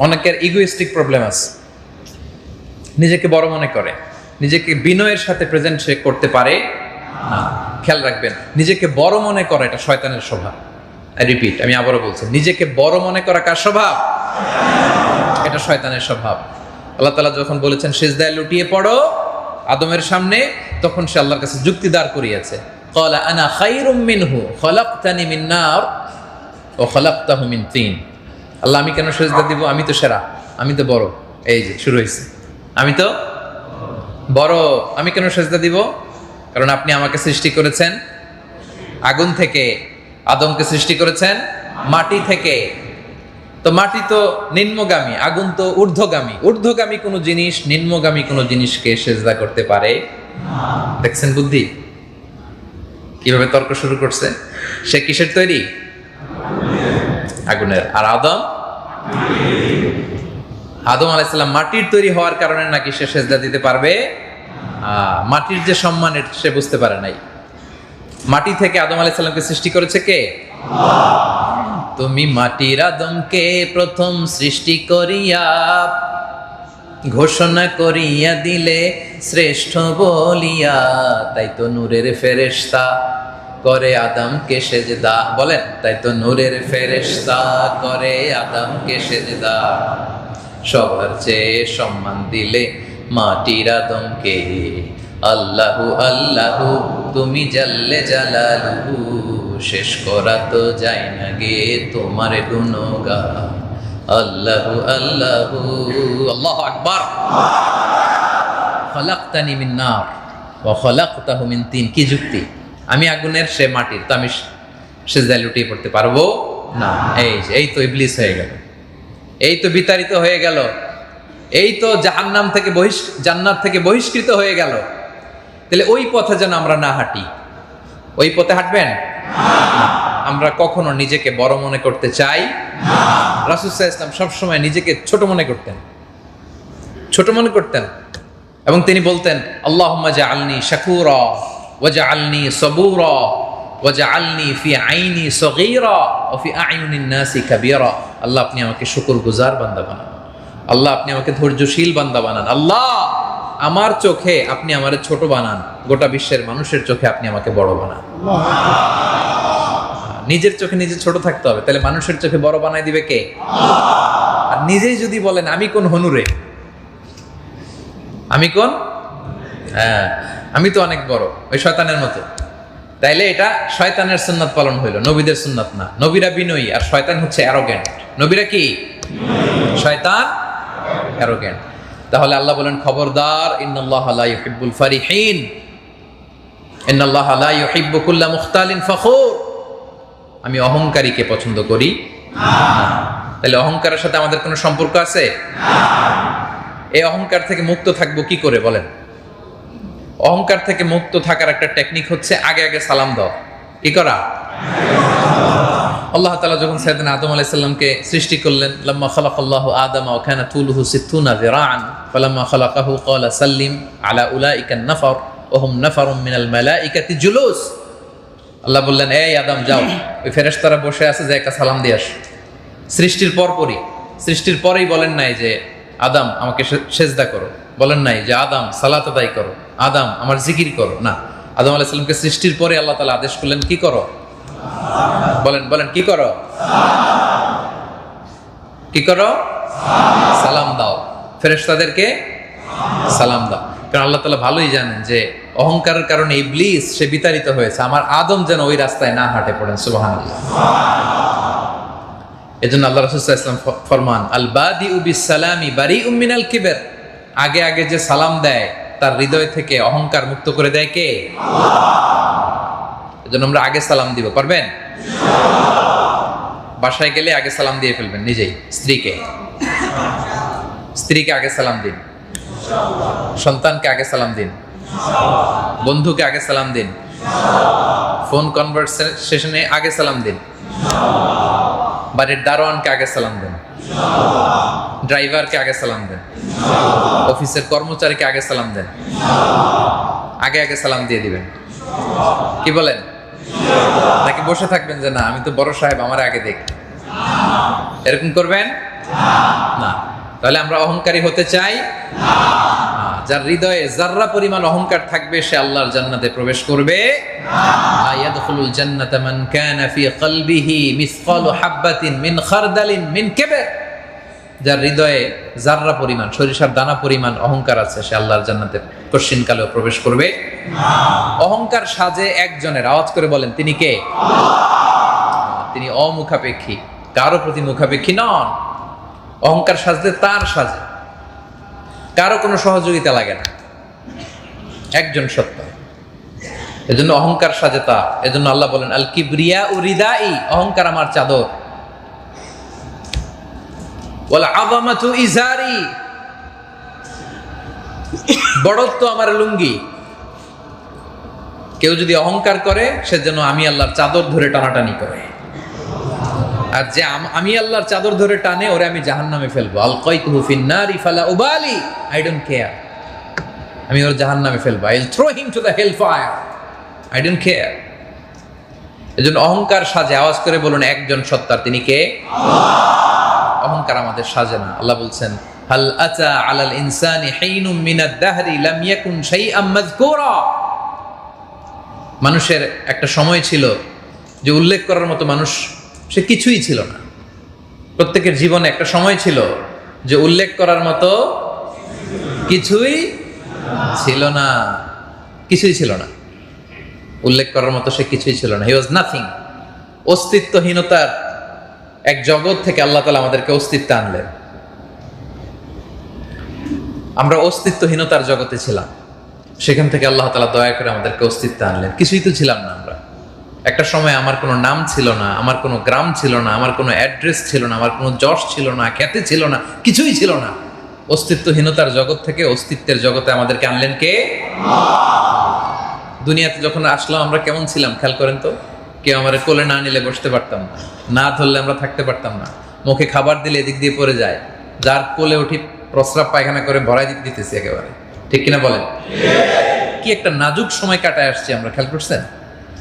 অনেকের ইগোইস্টিক প্রবলেম আছে, নিজেকে বড় মনে করে, নিজেকে বিনয়ের সাথে প্রেজেন্ট সে করতে পারে না। খেয়াল রাখবেন, নিজেকে বড় মনে করা এটা শয়তানের স্বভাব। রিপিট, আমি আবারও বলছি, নিজেকে বড় মনে করা কার স্বভাব? এটা শয়তানের স্বভাব। আল্লাহ তাআলা যখন বলেছেন সিজদায় লুটিয়ে পড়ো আদমের সামনে, তখন সে আল্লাহর কাছে যুক্তি দাঁড় করিয়েছে। ক্বালা আনা খায়রুম মিনহু খলাকতানি মিন নার ওয়া খলাকতাহু মিন তিন। আল্লাহ, আমি কেন সিজদা দিব? আমি তো সেরা, আমি তো বড়। এই যে শুরু হয়েছে, আমি তো বড়, আমি কেন সিজদা দিব? কারণ আপনি আমাকে সৃষ্টি করেছেন আগুন থেকে, আদমকে সৃষ্টি করেছেন মাটি থেকে। তো মাটি তো নিম্নগামী, আগুন তো ঊর্ধ্বগামী। ঊর্ধ্বগামী কোনো জিনিস নিম্নগামী কোনো জিনিসকে সিজদা করতে পারে? দেখছেন বুদ্ধি? কিভাবে তর্ক শুরু করছে? সে কিসের তৈরি? আগুনের। আর আদম আলাইহিস সালাম মাটির তৈরি হওয়ার কারণে নাকি সে সেজদা দিতে পারবে? মাটির যে সম্মান এটা সে বুঝতে পারে নাই। মাটি থেকে আদম আলাইহিস সালামকে সৃষ্টি করেছে কে? তুমি মাটির আদমকে প্রথম সৃষ্টি করিয়া ঘোষণা করিয়া দিলে শ্রেষ্ঠ বলিয়া, তাই তো নূরের ফেরেশতা করে আদমকে সেজদা। বলেন, তাই তো নূরের ফেরেশতা করে আদমকে সেজদা। সবার চেয়ে সম্মান দিলে মাটির আদমকে। আল্লাহু আল্লাহু তুমি জাল্লে জালালুহু, শেষ করা তো যায় না গে তোমার গুণগান। আল্লাহু আল্লাহু আল্লাহু আকবার। খলাকতানি মিন নার ওয়া খলাকতাহু মিন তিন। কি যুক্তি? আমি আগুনের, সে মাটির, তো আমি সেজদায় লুটিয়ে পড়তে পারবো না। এই তো ইবলিস হয়ে গেল, এই তো বিতাড়িত হয়ে গেল, এই তো জাহান্নাম থেকে জান্নাত থেকে বহিষ্কৃত হয়ে গেল। তাহলে ওই পথে যেন আমরা না হাঁটি। ওই পথে হাঁটবেন? আমরা কখনো নিজেকে বড় মনে করতে চাই? রাসূল সাল্লাল্লাহু আলাইহি ওয়াসাল্লাম সবসময় নিজেকে ছোট মনে করতেন, এবং তিনি বলতেন, আল্লাহুম্মা জাআলনি শাকুরা ওয়া জাআলনি সাবুরা ওয়া জাআলনি ফি আইনি সগীরা ওয়া ফি আ'য়ুনিন নাসি কাবীরা। আল্লাহ, আপনি আমাকে শুকরগুজার বান্দা বানান। আল্লাহ, আপনি আমাকে ধৈর্যশীল বান্দা বানান। আল্লাহ, আমার চোখে আপনি আমারে ছোট বানান, গোটা বিশ্বের মানুষের চোখে আপনি আমাকে বড় বানান। নিজের চোখে নিজে ছোট থাকতে হবে, তাহলে মানুষের চোখে বড় বানাই দিবে কে? আর নিজেই যদি বলেন আমি কোন হনুরে, আমি কোন, আমি তো অনেক বড়, ওই শয়তানের মতো, তাইলে এটা শয়তানের সুন্নাত পালন হইল, নবীদের সুন্নাত না। নবীরা বিনয়ী আর শয়তান হচ্ছে অ্যারোগেন্ট। নবীরা কি? শয়তান অ্যারোগেন্ট। তাহলে আল্লাহ বলেন, খবরদার, ইন্নাল্লাহা লা ইউহিব্বুল ফারিহিন, ইন্নাল্লাহা লা ইউহিব্বু কুল্লা মুখতালিন ফখুর। আমি অহংকারীকে পছন্দ করি না। তাহলে অহংকারের সাথে আমাদের কোনো সম্পর্ক আছে? এই অহংকার থেকে মুক্ত থাকবো কি করে বলেন? অহংকার থেকে মুক্ত থাকার একটা টেকনিক হচ্ছে আগে আগে সালাম দাও। কি করা? আল্লাহ তাআলা যখন সাইয়েদনা আদম আলাইহিস সালামকে সৃষ্টি করলেন, লাম্মা খালাকাল্লাহু আদামা ওয়া কানা তুলুহু 60 যিরাআন ফালাম্মা খালাকাহু ক্বালা সাল্লিম আলা উলাইকা নাফার ওয়া হুম নাফারুম মিনাল মালাইকাতি জুলুস। আল্লাহ বললেন, এই আদম যাও, ওই ফেরেশতারা বসে আছে, যে একটা সালাম দিয়ে আসো। সৃষ্টির পরেই বলেন নাই যে আদম আমাকে সেজদা করো, বলেন নাই যে আদম সালাত আদায় করো, আদম আমার জিকির করো, না। আদম আলাইহিস সালামকে সৃষ্টির পরে আল্লাহ তাআলা আদেশ করলেন কি করো? বলেন কি করো? কি করো? সালাম দাও। ফেরেশতাদেরকে সালাম দাও। কারণ আল্লাহ তাআলা ভালোই জানেন যে অহংকারের কারণে ইবলিস সে বিতাড়িত হয়েছে, আমার আদম যেন ওই রাস্তায় না হাঁটে। পড়েন সুবহানাল্লাহ। এজন্য আল্লাহ রাসূল সাল্লাল্লাহু আলাইহি ওয়াসাল্লাম ফরমান, আল বাদিউ বিসসালামি বারিউম মিনাল কিবর। আগে আগে যে সালাম দেয় তার হৃদয় থেকে অহংকার মুক্ত করে দেয় কে? আল্লাহ। এজন্য আমরা আগে সালাম দিব। পারবেন? বাসায় গেলে আগে সালাম দিয়ে ফেলবেন নিজেই। স্ত্রীকে আগে সালাম দিন, সন্তানকে আগে সালাম দিন, বন্ধুকে আগে সালাম দিন, ফোন কনভারসেশনে আগে সালাম দিন, বাড়ির দারোয়ানকে আগে সালাম দেন, ড্রাইভারকে আগে সালাম দেন, অফিসের কর্মচারীকে আগে সালাম দেন। আগে আগে সালাম দিয়ে দিবেন। কি বলেন? নাকি বসে থাকবেন যে না আমি তো বড় সাহেব, আমার আগে দেখ, এরকম করবেন না? তাহলে আমরা অহংকারী হতে চাই? যার হৃদয়ে যাররা পরিমাণ অহংকার থাকবে সে আল্লাহর জান্নাতে প্রবেশ করবে লা ইয়াদখুলুল জান্নাতা মান কানা ফি কলবিহি মিসকালু হাববাতিন মিন খারদালিন মিন কিবর। যার হৃদয়ে যাররা পরিমাণ, সরিষার দানা পরিমাণ অহংকার আছে সে আল্লাহর জান্নাতে কশিনকালেও প্রবেশ করবে না। অহংকার সাজে একজনের, আওয়াজ করে বলেন তিনি কে? তিনি অমুখাপেক্ষী, কারো প্রতি মুখাপেক্ষী নন। অহংকার সাজলে তার সাজে, কারো কোনো সহযোগিতা লাগে না, একজন সত্য। এজন্য অহংকার সাজে তা। এজন্য আল্লাহ বলেন, আল কিবরিয়া উরিদাই, অহংকার আমার চাদর, ওয়াল আযামাতু ইজারি, বড়ত্ব আমার লুঙ্গি। কেউ যদি অহংকার করে সে যেন আমি আল্লাহর চাদর ধরে টানাটানি করে, আর যে আমি আল্লাহর চাদর ধরে টানে ওরে আমি জাহান্নামে ফেলবো। আলকাইতুহু ফিন-নারি ফালা উবালি, আই ডোন্ট কেয়ার, আমি ওর জাহান্নামে ফেলবো। I will throw him to the hell fire, I don't care. এজন্য অহংকার সাজে, আওয়াজ করে বলুন একজন সত্তার, তিনি কে? অহংকার আমাদের সাজে না। আল্লাহ বলছেন হাল আতা আলাল ইনসানি হিনুম মিনাদ দাহরি লাম ইয়াকুন শাইআম মাযকুরা। মানুষের একটা সময় ছিল যে উল্লেখ করার মতো মানুষ সে কিছুই ছিল না। প্রত্যেকের জীবনে একটা সময় ছিল যে উল্লেখ করার মতো কিছুই ছিল না, কিছুই ছিল না, উল্লেখ করার মতো সে কিছুই ছিল না। হি ওয়াজ নাথিং। অস্তিত্বহীনতার এক জগৎ থেকে আল্লাহ তাআলা আমাদেরকে অস্তিত্ব আনলেন। আমরা অস্তিত্বহীনতার জগতে ছিলাম, সেখান থেকে আল্লাহ তাআলা দয়া করে আমাদেরকে অস্তিত্ব আনলেন। কিছুই তো ছিলাম না আমরা। একটা সময় আমার কোনো নাম ছিল না, আমার কোনো গ্রাম ছিল না, আমার কোনো অ্যাড্রেস ছিল না, আমার কোনো যশ ছিল না, খ্যাতি ছিল না, কিছুই ছিল না। অস্তিত্বহীনতার জগৎ থেকে অস্তিত্বের জগতে আমাদেরকে আনলেন কে? দুনিয়াতে যখন আসলাম আমরা কেমন ছিলাম খেয়াল করেন তো। কেউ আমার কোলে না নিলে বসতে পারতাম না, না ধরলে আমরা থাকতে পারতাম না, মুখে খাবার দিলে এদিক দিয়ে পড়ে যায়, যার কোলে উঠি প্রস্রাব পায়খানা করে ভরাই দিতেছি একেবারে, ঠিক কিনা বলেন? কি একটা নাজুক সময় কাটায় আসছি আমরা, খেয়াল করছেন?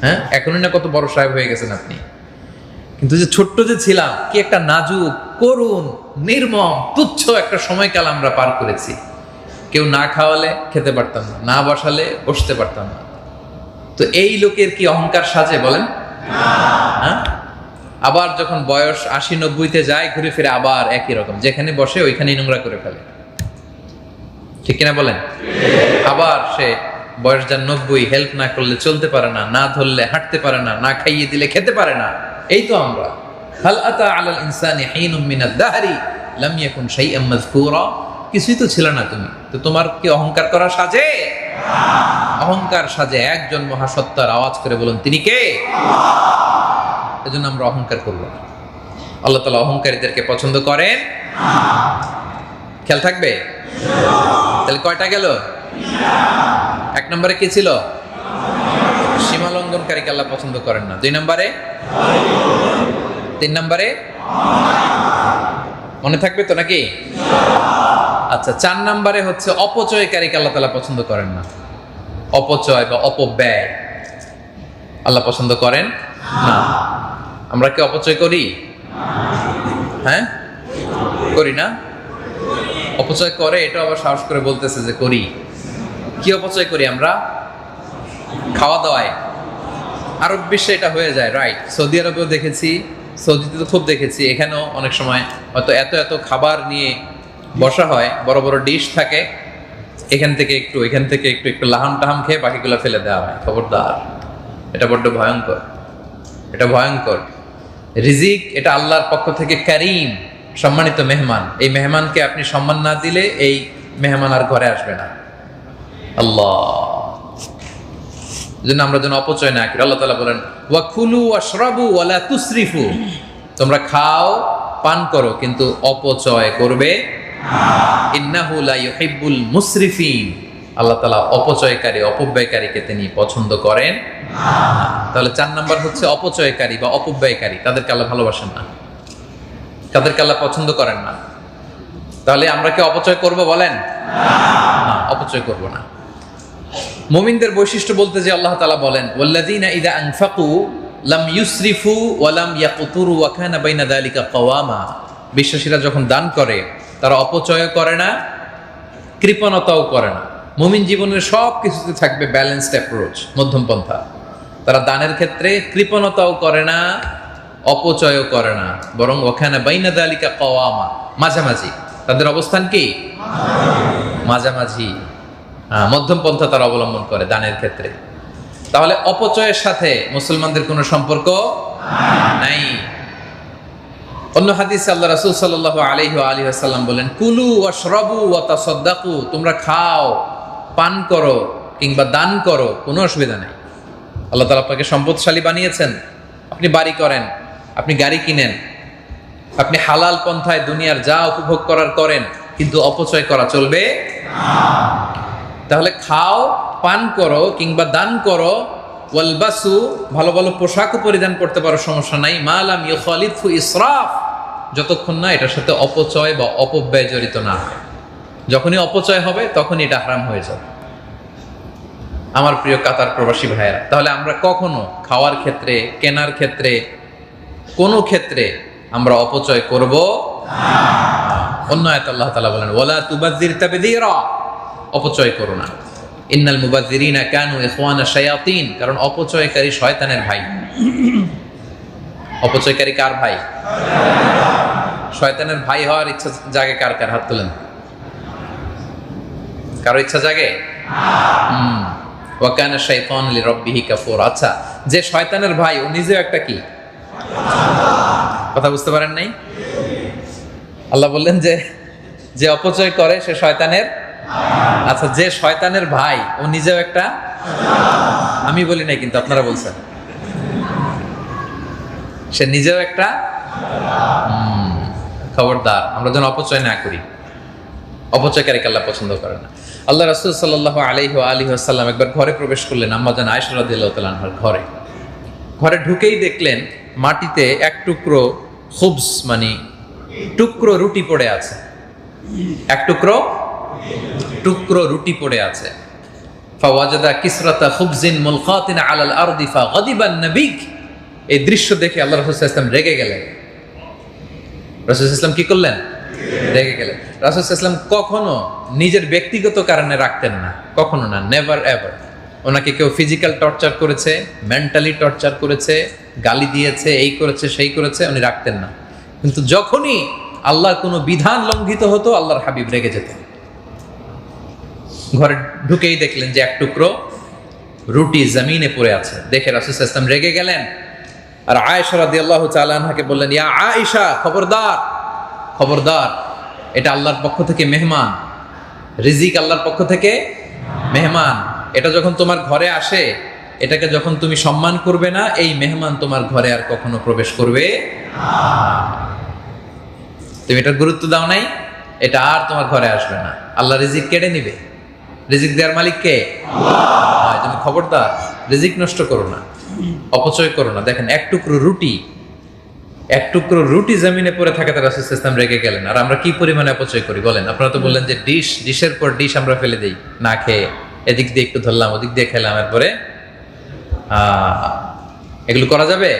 হ্যাঁ, এখনই না কত বড় সাহেব হয়ে গেছেন আপনি, কিন্তু যে ছোট্ট যে ছিলাম, কি একটা নাজুক, করুণ, নির্মম, তুচ্ছ একটা সময়কাল আমরা পার করেছি। কেউ না খাওয়ালে খেতে পারতাম না, না বসালে বসতে পারতাম না। তো এই লোকের কি অহংকার সাজে বলেন? হ্যাঁ, আবার যখন বয়স 80-90-তে যায়, ঘুরে ফিরে আবার একই রকম, যেখানে বসে ওইখানেই নোংরা করে ফেলে, ঠিক কিনা বলেন? আবার সে বয়স যার 90, হেল্প না করলে চলতে পারে না, না ধরলে হাঁটতে পারে না, না খাইয়ে দিলে খেতে পারে না। এই তো আমরা। হাল আতা আলাল ইনসানি হিনুম মিনাদ দাহরি লাম ইয়াকুন শাইআম মাযকুরা। কিছুই তো ছিল না তুমি, তো তোমার কি অহংকার করা সাজে? অহংকার সাজে একজন মহাসত্তার। আওয়াজ করে বলুন তিনি কে? এজন্য আমরা অহংকার করব না। আল্লাহ তাআলা অহংকারীদেরকে পছন্দ করেন। খেয়াল থাকবে? তাহলে কয়টা গেল? 1 নম্বরে কি ছিল? সীমা লঙ্ঘনকারীকে আল্লাহ পছন্দ করেন না। 2 নম্বরে, 3 নম্বরে মনে থাকবে তো নাকি? আচ্ছা, 4 নম্বরে হচ্ছে অপচয়কারীকে আল্লাহ তাআলা পছন্দ করেন না। অপচয় বা অপব্যয় আল্লাহ পছন্দ করেন না। আমরা কি অপচয় করি? হ্যাঁ, করি না? অপচয় করে, এটা আবার সাহস করে বলতেছে যে করি। কি অপচয় করি আমরা? খাওয়া দাওয়ায়। আরব বিশ্বে এটা হয়ে যায়, রাইট? সৌদি আরবেও দেখেছি, সৌদিতে তো খুব দেখেছি, এখানেও অনেক সময় হয়তো এত এত খাবার নিয়ে বসা হয়, বড় বড় ডিশ থাকে, এখান থেকে একটু এখান থেকে একটু একটু লাহাম টাহাম খেয়ে বাকিগুলো ফেলে দেওয়া হয়। খবরদার, এটা বড্ড ভয়ঙ্কর, এটা ভয়ঙ্কর। রিজিক এটা আল্লাহর পক্ষ থেকে কারীম, সম্মানিত মেহমান। এই মেহমানকে আপনি সম্মান না দিলে এই মেহমান আর ঘরে আসবে না। আল্লাহ জন্য আমরা যেন অপচয় না করি। আল্লাহ তাআলা বলেন ওয়া কুলু ওয়াশরাবু ওয়া লা তুসরিফু, তোমরা খাও পান করো কিন্তু অপচয় করবে না। ইন্নাহু লা ইউহিব্বুল মুসরিফিন, আল্লাহ তাআলা অপচয়কারী অপব্যয়কারীকে তিনি পছন্দ করেন না। তাহলে 4 নাম্বার হচ্ছে অপচয়কারী বা অপব্যয়কারী, তাদেরকে আল্লাহ ভালোবাসেন না, তাদেরকে আল্লাহ পছন্দ করেন না। তাহলে আমরা কি অপচয় করব বলেন? না, অপচয় করব না। মুমিনদের বৈশিষ্ট্য বলতে যে আল্লাহ তাআলা বলেন ওয়াল্লাযীনা ইযা আনফাকু লাম ইউসরিফু ওয়া লাম ইয়াকতুরু ওয়া কানা বাইনা যালিকা কাওয়ামা। বিশ্বাসীরা যখন দান করে তারা অপচয় করে না, কৃপণতাও করে না। মুমিন জীবনের সব কিছুতে থাকবে ব্যালেন্সড অ্যাপ্রোচ, মধ্যম পন্থা। তারা দানের ক্ষেত্রে কৃপণতাও করে না, অপচয়ও করে না, বরং ওয়া কানা বাইনা যালিকা কাওয়ামা, মাঝামাঝি। তাদের অবস্থান কি? মাঝামাঝি, মধ্যম পন্থা তারা অবলম্বন করে দানের ক্ষেত্রে। তাহলে অপচয়ের সাথে মুসলমানদের কোনো সম্পর্ক নাই। অন্য হাদিসে আল্লাহ রাসূল সাল্লাল্লাহু আলাইহি ওয়া আলিহি ওয়াসাল্লাম বলেন কুলু ওয়াশরাবু ওয়া তাসাদ্দাকু, তোমরা খাও, পান করো কিংবা দান করো, কোনো অসুবিধা নেই। আল্লাহ তাআলা আপনাকে সম্পদশালী বানিয়েছেন, আপনি বাড়ি করেন, আপনি গাড়ি কিনেন, আপনি হালাল পন্থায় দুনিয়ার যা উপভোগ করার করেন, কিন্তু অপচয় করা চলবে না। তাহলে খাও, পান করো কিংবা দান করো, ওয়ালবাসু, ভালো ভালো পোশাকও পরিধান করতে পারো, সমস্যা নাই, মা লাম ইউখালিফু ইসরাফ, যতক্ষণ না এটার সাথে অপচয় বা অপব্যয় জড়িত না হয়। যখনই অপচয় হবে তখনই এটা হারাম হয়ে যাবে। আমার প্রিয় কাতার প্রবাসী ভাইয়েরা, তাহলে আমরা কখনো খাওয়ার ক্ষেত্রে, কেনার ক্ষেত্রে, কোনো ক্ষেত্রে আমরা অপচয় করব না। অন্য আয়াতে আল্লাহ তাআলা বলেন ওয়ালা তুবাযযির তাবযীরা, অপচয় করো না। ইন্নাল মুবাযযিরিনা কানু ইখওয়ানা শায়াতিন, কারণ অপচয়কারী শয়তানের ভাই। অপচয়কারী কার ভাই? শয়তানের ভাই হওয়ার ইচ্ছা জাগে কার কার? হাত তোলেন। কারো ইচ্ছা জাগে? ওয়া কানা শাইতানু লিরাব্বিহি কাফুরা। আচ্ছা, যে শয়তানের ভাই ও নিজেও একটা কি? কথা বুঝতে পারেন নাই? আল্লাহ বললেন যে যে অপচয় করে সে শয়তানের। আচ্ছা, যে শয়তানের ভাই ও নিজেও একটা, আমি বলি নাই কিন্তু আপনারা বলছেন, সে নিজেও একটা। খবরদার, আমরা যেন অপচয় না করি। অপচয়কারীকে আল্লাহ পছন্দ করে না। আল্লাহ রাসূল সাল্লাল্লাহু আলাইহি ওয়া আলিহি ওয়াসাল্লাম একবার ঘরে প্রবেশ করলেন, আম্মা জান আয়েশা রাদিয়াল্লাহু তাআলা আনহার ঘরে। ঘরে ঢুকেই দেখলেন মাটিতে এক টুকরো খুবস, মানে টুকরো রুটি পড়ে আছে। এক টুকরো রুটি পড়ে আছে। ফাওয়াজাদা কিসরাতা খুবজিন মুলকাতিন আলাল আরদি ফাগাদিবান নবী। এই দৃশ্য দেখে আল্লাহ রাসূল সাল্লাল্লাহু আলাইহি ওয়াসাল্লাম রেগে গেলেন। রাসূল সাল্লাল্লাহু আলাইহি ওয়াসাল্লাম কি করলেন? রেগে গেলেন। রাসূল সাল্লাল্লাহু আলাইহি ওয়াসাল্লাম কখনো নিজের ব্যক্তিগত কারণে রাখতেন না, কখনো না, নেভার এভার। ওনাকে কেউ ফিজিক্যাল টর্চার করেছে, মেন্টালি টর্চার করেছে, গালি দিয়েছে, এই করেছে, সেই করেছে, উনি রাখতেন না। কিন্তু যখনই আল্লাহর কোনো বিধান লঙ্ঘিত হতো আল্লাহর হাবিব রেগে যেতেন। ঘরে ঢুকেই দেখলেন যে এক টুকরো রুটি জমিনে পড়ে আছে, দেখে রাসূল সাল্লাল্লাহু আলাইহি ওয়াসাল্লাম রেগে গেলেন। আর আয়েশা রাদিয়াল্লাহু তাআলা আনহাকে বললেন, ইয়া আয়েশা, খবরদার, খবরদার, এটা আল্লাহর পক্ষ থেকে মেহমান, রিজিক আল্লাহর পক্ষ থেকে মেহমান। এটা যখন তোমার ঘরে আসে, এটাকে যখন তুমি সম্মান করবে না, এই মেহমান তোমার ঘরে আর কখনো প্রবেশ করবে না। তুমি এটার গুরুত্ব দাও নাই, এটা আর তোমার ঘরে আসবে না। আল্লাহ রিজিক কেড়ে নিবে। রিজিক দেওয়ার মালিক কে? আল্লাহ। তুমি খবরদার, রিজিক নষ্ট করো না, অপচয় করো না। দেখেন এক টুকরো রুটি জমিনে পড়ে থাকাতে রাসূল সাল্লাল্লাহু আলাইহি ওয়াসাল্লাম রেগে গেলেন। আর আমরা কি পরিমাণে অপচয় করি বলেন? আপনারা তো বললেন যে ডিশের পর ডিশ আমরা ফেলে দেই না খেয়ে, এদিক দিয়ে একটু ধরলাম, ওদিক দিয়ে খেলাম, এরপরে এগুলো করা যাবে?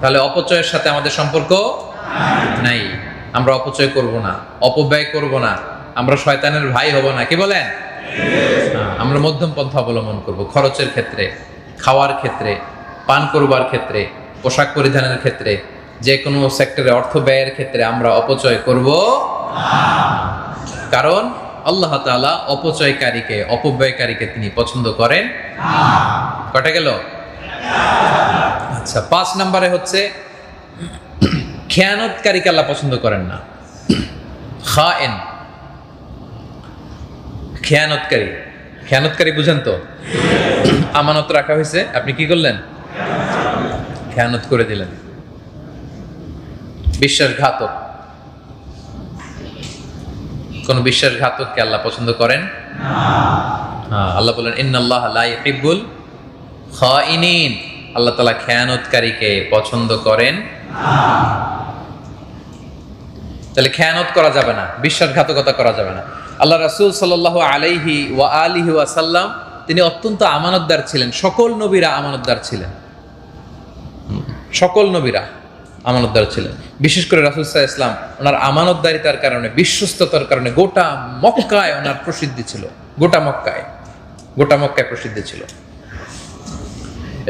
তাহলে অপচয়ের সাথে আমাদের সম্পর্ক নাই। আমরা অপচয় করব না, অপব্যয় করব না, আমরা শয়তানের ভাই হব না। কি বলেন? আমরা মধ্যম পন্থা অবলম্বন করব। খরচের ক্ষেত্রে, খাওয়ার ক্ষেত্রে, পান করবার ক্ষেত্রে, পোশাক পরিধানের ক্ষেত্রে, যে কোনো সেক্টরে অর্থ ব্যয়ের ক্ষেত্রে আমরা অপচয় করব না। কারণ আল্লাহ তাআলা অপচয়কারীকে, অপব্যয়কারীকে তিনি পছন্দ করেন না। কটা গেল? আচ্ছা, 5 নম্বরে হচ্ছে খেয়ানতকারীকে আল্লাহ পছন্দ করেন না। খায়েন, খেয়ানতকারী বুঝেন তো? আমানত রাখা হয়েছে, আপনি কি করলেন? খেয়ানত করে দিলেন। বিশ্বাসঘাতক, কোন বিশ্বাসঘাতককে আল্লাহ পছন্দ করেন না। আল্লাহ বলেন ইন্নাল্লাহা লা ইউহিব্বুল খাইনিন, আল্লাহ তাআলা খেয়ানতকারীকে পছন্দ করেন না। তাহলে খেয়ানত করা যাবে না, বিশ্বাসঘাতকতা করা যাবে না। আল্লাহ রাসূল সাল্লাল্লাহু আলাইহি ওয়া আলিহি ওয়াসাল্লাম তিনি অত্যন্ত আমানতদার ছিলেন। সকল নবীরা আমানতদার ছিলেন, সকল নবীরা আমানতদার ছিলেন। বিশেষ করে রাসূল সাল্লাল্লাহু আলাইহি ওয়াসাল্লাম ওনার আমানতদারিতার কারণে, বিশ্বস্ততার কারণে গোটা মক্কায় ওনার প্রসিদ্ধি ছিল। গোটা মক্কায় প্রসিদ্ধি ছিল।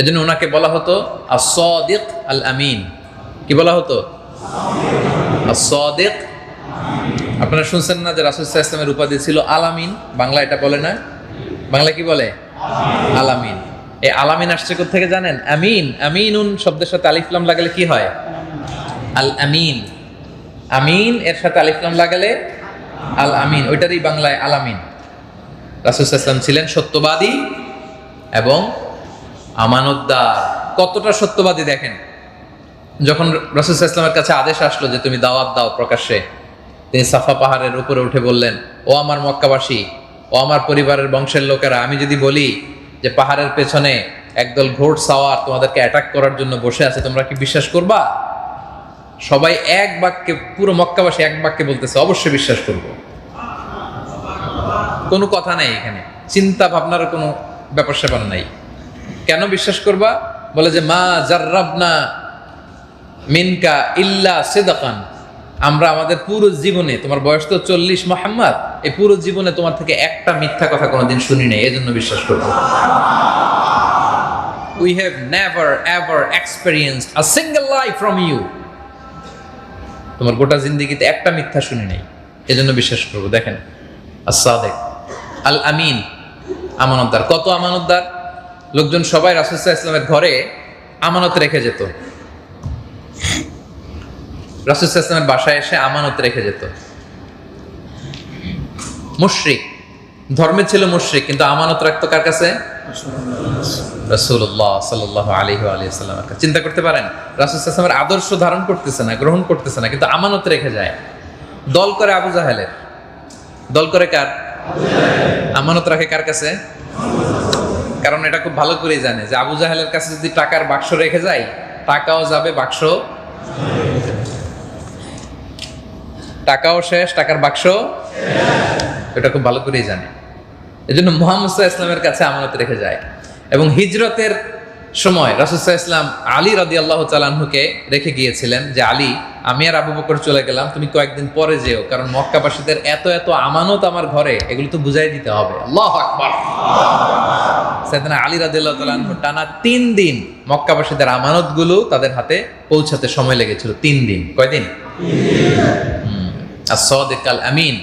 এজন্য ওনাকে বলা হতো আস-সাদিক আল আমিন। কি বলা হতো? আস-সাদিক। আপনারা শুনছেন না যে রাসূল সাল্লাল্লাহু আলাইহি ওয়াসাল্লামের উপাধি ছিল আলামিন? বাংলা এটা বলে না? বাংলা কি বলে? আলামিন। এই আলামিন আসছে কোথা থেকে জানেন? আমিন, আমিনুন শব্দের সাথে আলিফ লাম লাগালে কি হয়? আল আমিন। আমিন এর সাথে আলিফ লাম লাগালে আল আমিন, ওইটারই বাংলায় আলামিন। রাসূল সাল্লাল্লাহু আলাইহি ওয়াসাল্লাম ছিলেন সত্যবাদী এবং আমানতদার। কতটা সত্যবাদী দেখেন, যখন রাসূল সাল্লাল্লাহু আলাইহি ওয়াসাল্লামের কাছে আদেশ আসলো যে তুমি দাওয়াত দাও প্রকাশ্যে, তিনি সাফা পাহাড়ের উপরে উঠে বললেন, ও আমার মক্কাবাসী, ও আমার পরিবারের বংশের লোকেরা, আমি যদি বলি যে পাহাড়ের পেছনে একদল ঘোড় সাওয়ার তোমাদেরকে অ্যাটাক করার জন্য বসে আছে, তোমরা কি বিশ্বাস করবা? সবাই এক বাক্যে, পুরো মক্কাবাসী এক বাক্যে বলতেছে অবশ্যই বিশ্বাস করব। কোনো কথা নাই এখানে, চিন্তা ভাবনার কোনো ব্যাপার স্যাপার নাই। কেন বিশ্বাস করবা? বলে যে মা জাররাবনা মিনকা ইল্লা সিদকান, আমরা আমাদের পুরো জীবনে, তোমার বয়স তো 40 মুহাম্মদ, এই পুরো জীবনে তোমার থেকে একটা মিথ্যা কথা কোনোদিন শুনি নাই, এজন্য বিশ্বাস করবো। We have never ever experienced a single lie from you. তোমার গোটা জিন্দেগিতে একটা মিথ্যা শুনি নাই, এজন্য বিশ্বাস করবো। দেখেন, as-সাদিক আল আমিন, আমানতদার। কত আমানতদার! লোকজন সবাই রাসূল সাল্লাল্লাহু আলাইহি ওয়াসাল্লামের ঘরে আমানত রেখে যেত, রাসূল সাল্লাল্লাহু আলাইহি ওয়াসাল্লামের বাসায় এসে আমানত রেখে যেত। মুশরিক, ধর্মে ছিল মুশরিক, কিন্তু আমানত রাখতো কার কাছে? রাসূলুল্লাহ সাল্লাল্লাহু আলাইহি ওয়া সাল্লামের কাছে। চিন্তা করতে পারেন, রাসূল সাল্লাল্লাহু আলাইহি ওয়াসাল্লামের আদর্শ ধারণ করতেছে না, গ্রহণ করতেছে না, কিন্তু আমানত রেখে যায়। দল করে আবু জাহেলের, দল করে কার? আমানত রাখে কার কাছে? কারণ এটা খুব ভালো করেই জানে যে আবু জাহেলের কাছে যদি টাকার বাক্স রেখে যায়, টাকাও যাবে, বাক্স, টাকাও শেষ, টাকার বাক্স, এটা খুব ভালো করেই জানে। এজন্য মুহাম্মদ সাল্লাল্লাহু আলাইহি ওয়াসাল্লামের কাছে আমানত রেখে যায়। এবং হিজরতের সময় রাসূল সাল্লাল্লাহু আলাইহি ওয়াসাল্লাম আলী রাদিয়াল্লাহু তাআলা আনহুকে রেখে গিয়েছিলেন যে আলী, আমি আর আবু বকর চলে গেলাম, তুমি কয়েকদিন পরে যেও, কারণ মক্কাবাসীদের এত এত আমানত আমার ঘরে, এগুলো তো বুঝাই দিতে হবে। আল্লাহু আকবার। সাইয়েদনা আলী রাদিয়াল্লাহু তাআলা আনহু টানা 3 দিন মক্কাবাসীদের আমানতগুলো তাদের হাতে পৌঁছাতে সময় লেগেছিল। 3 দিন। কয়দিন? as-সাদিক আল আমিন,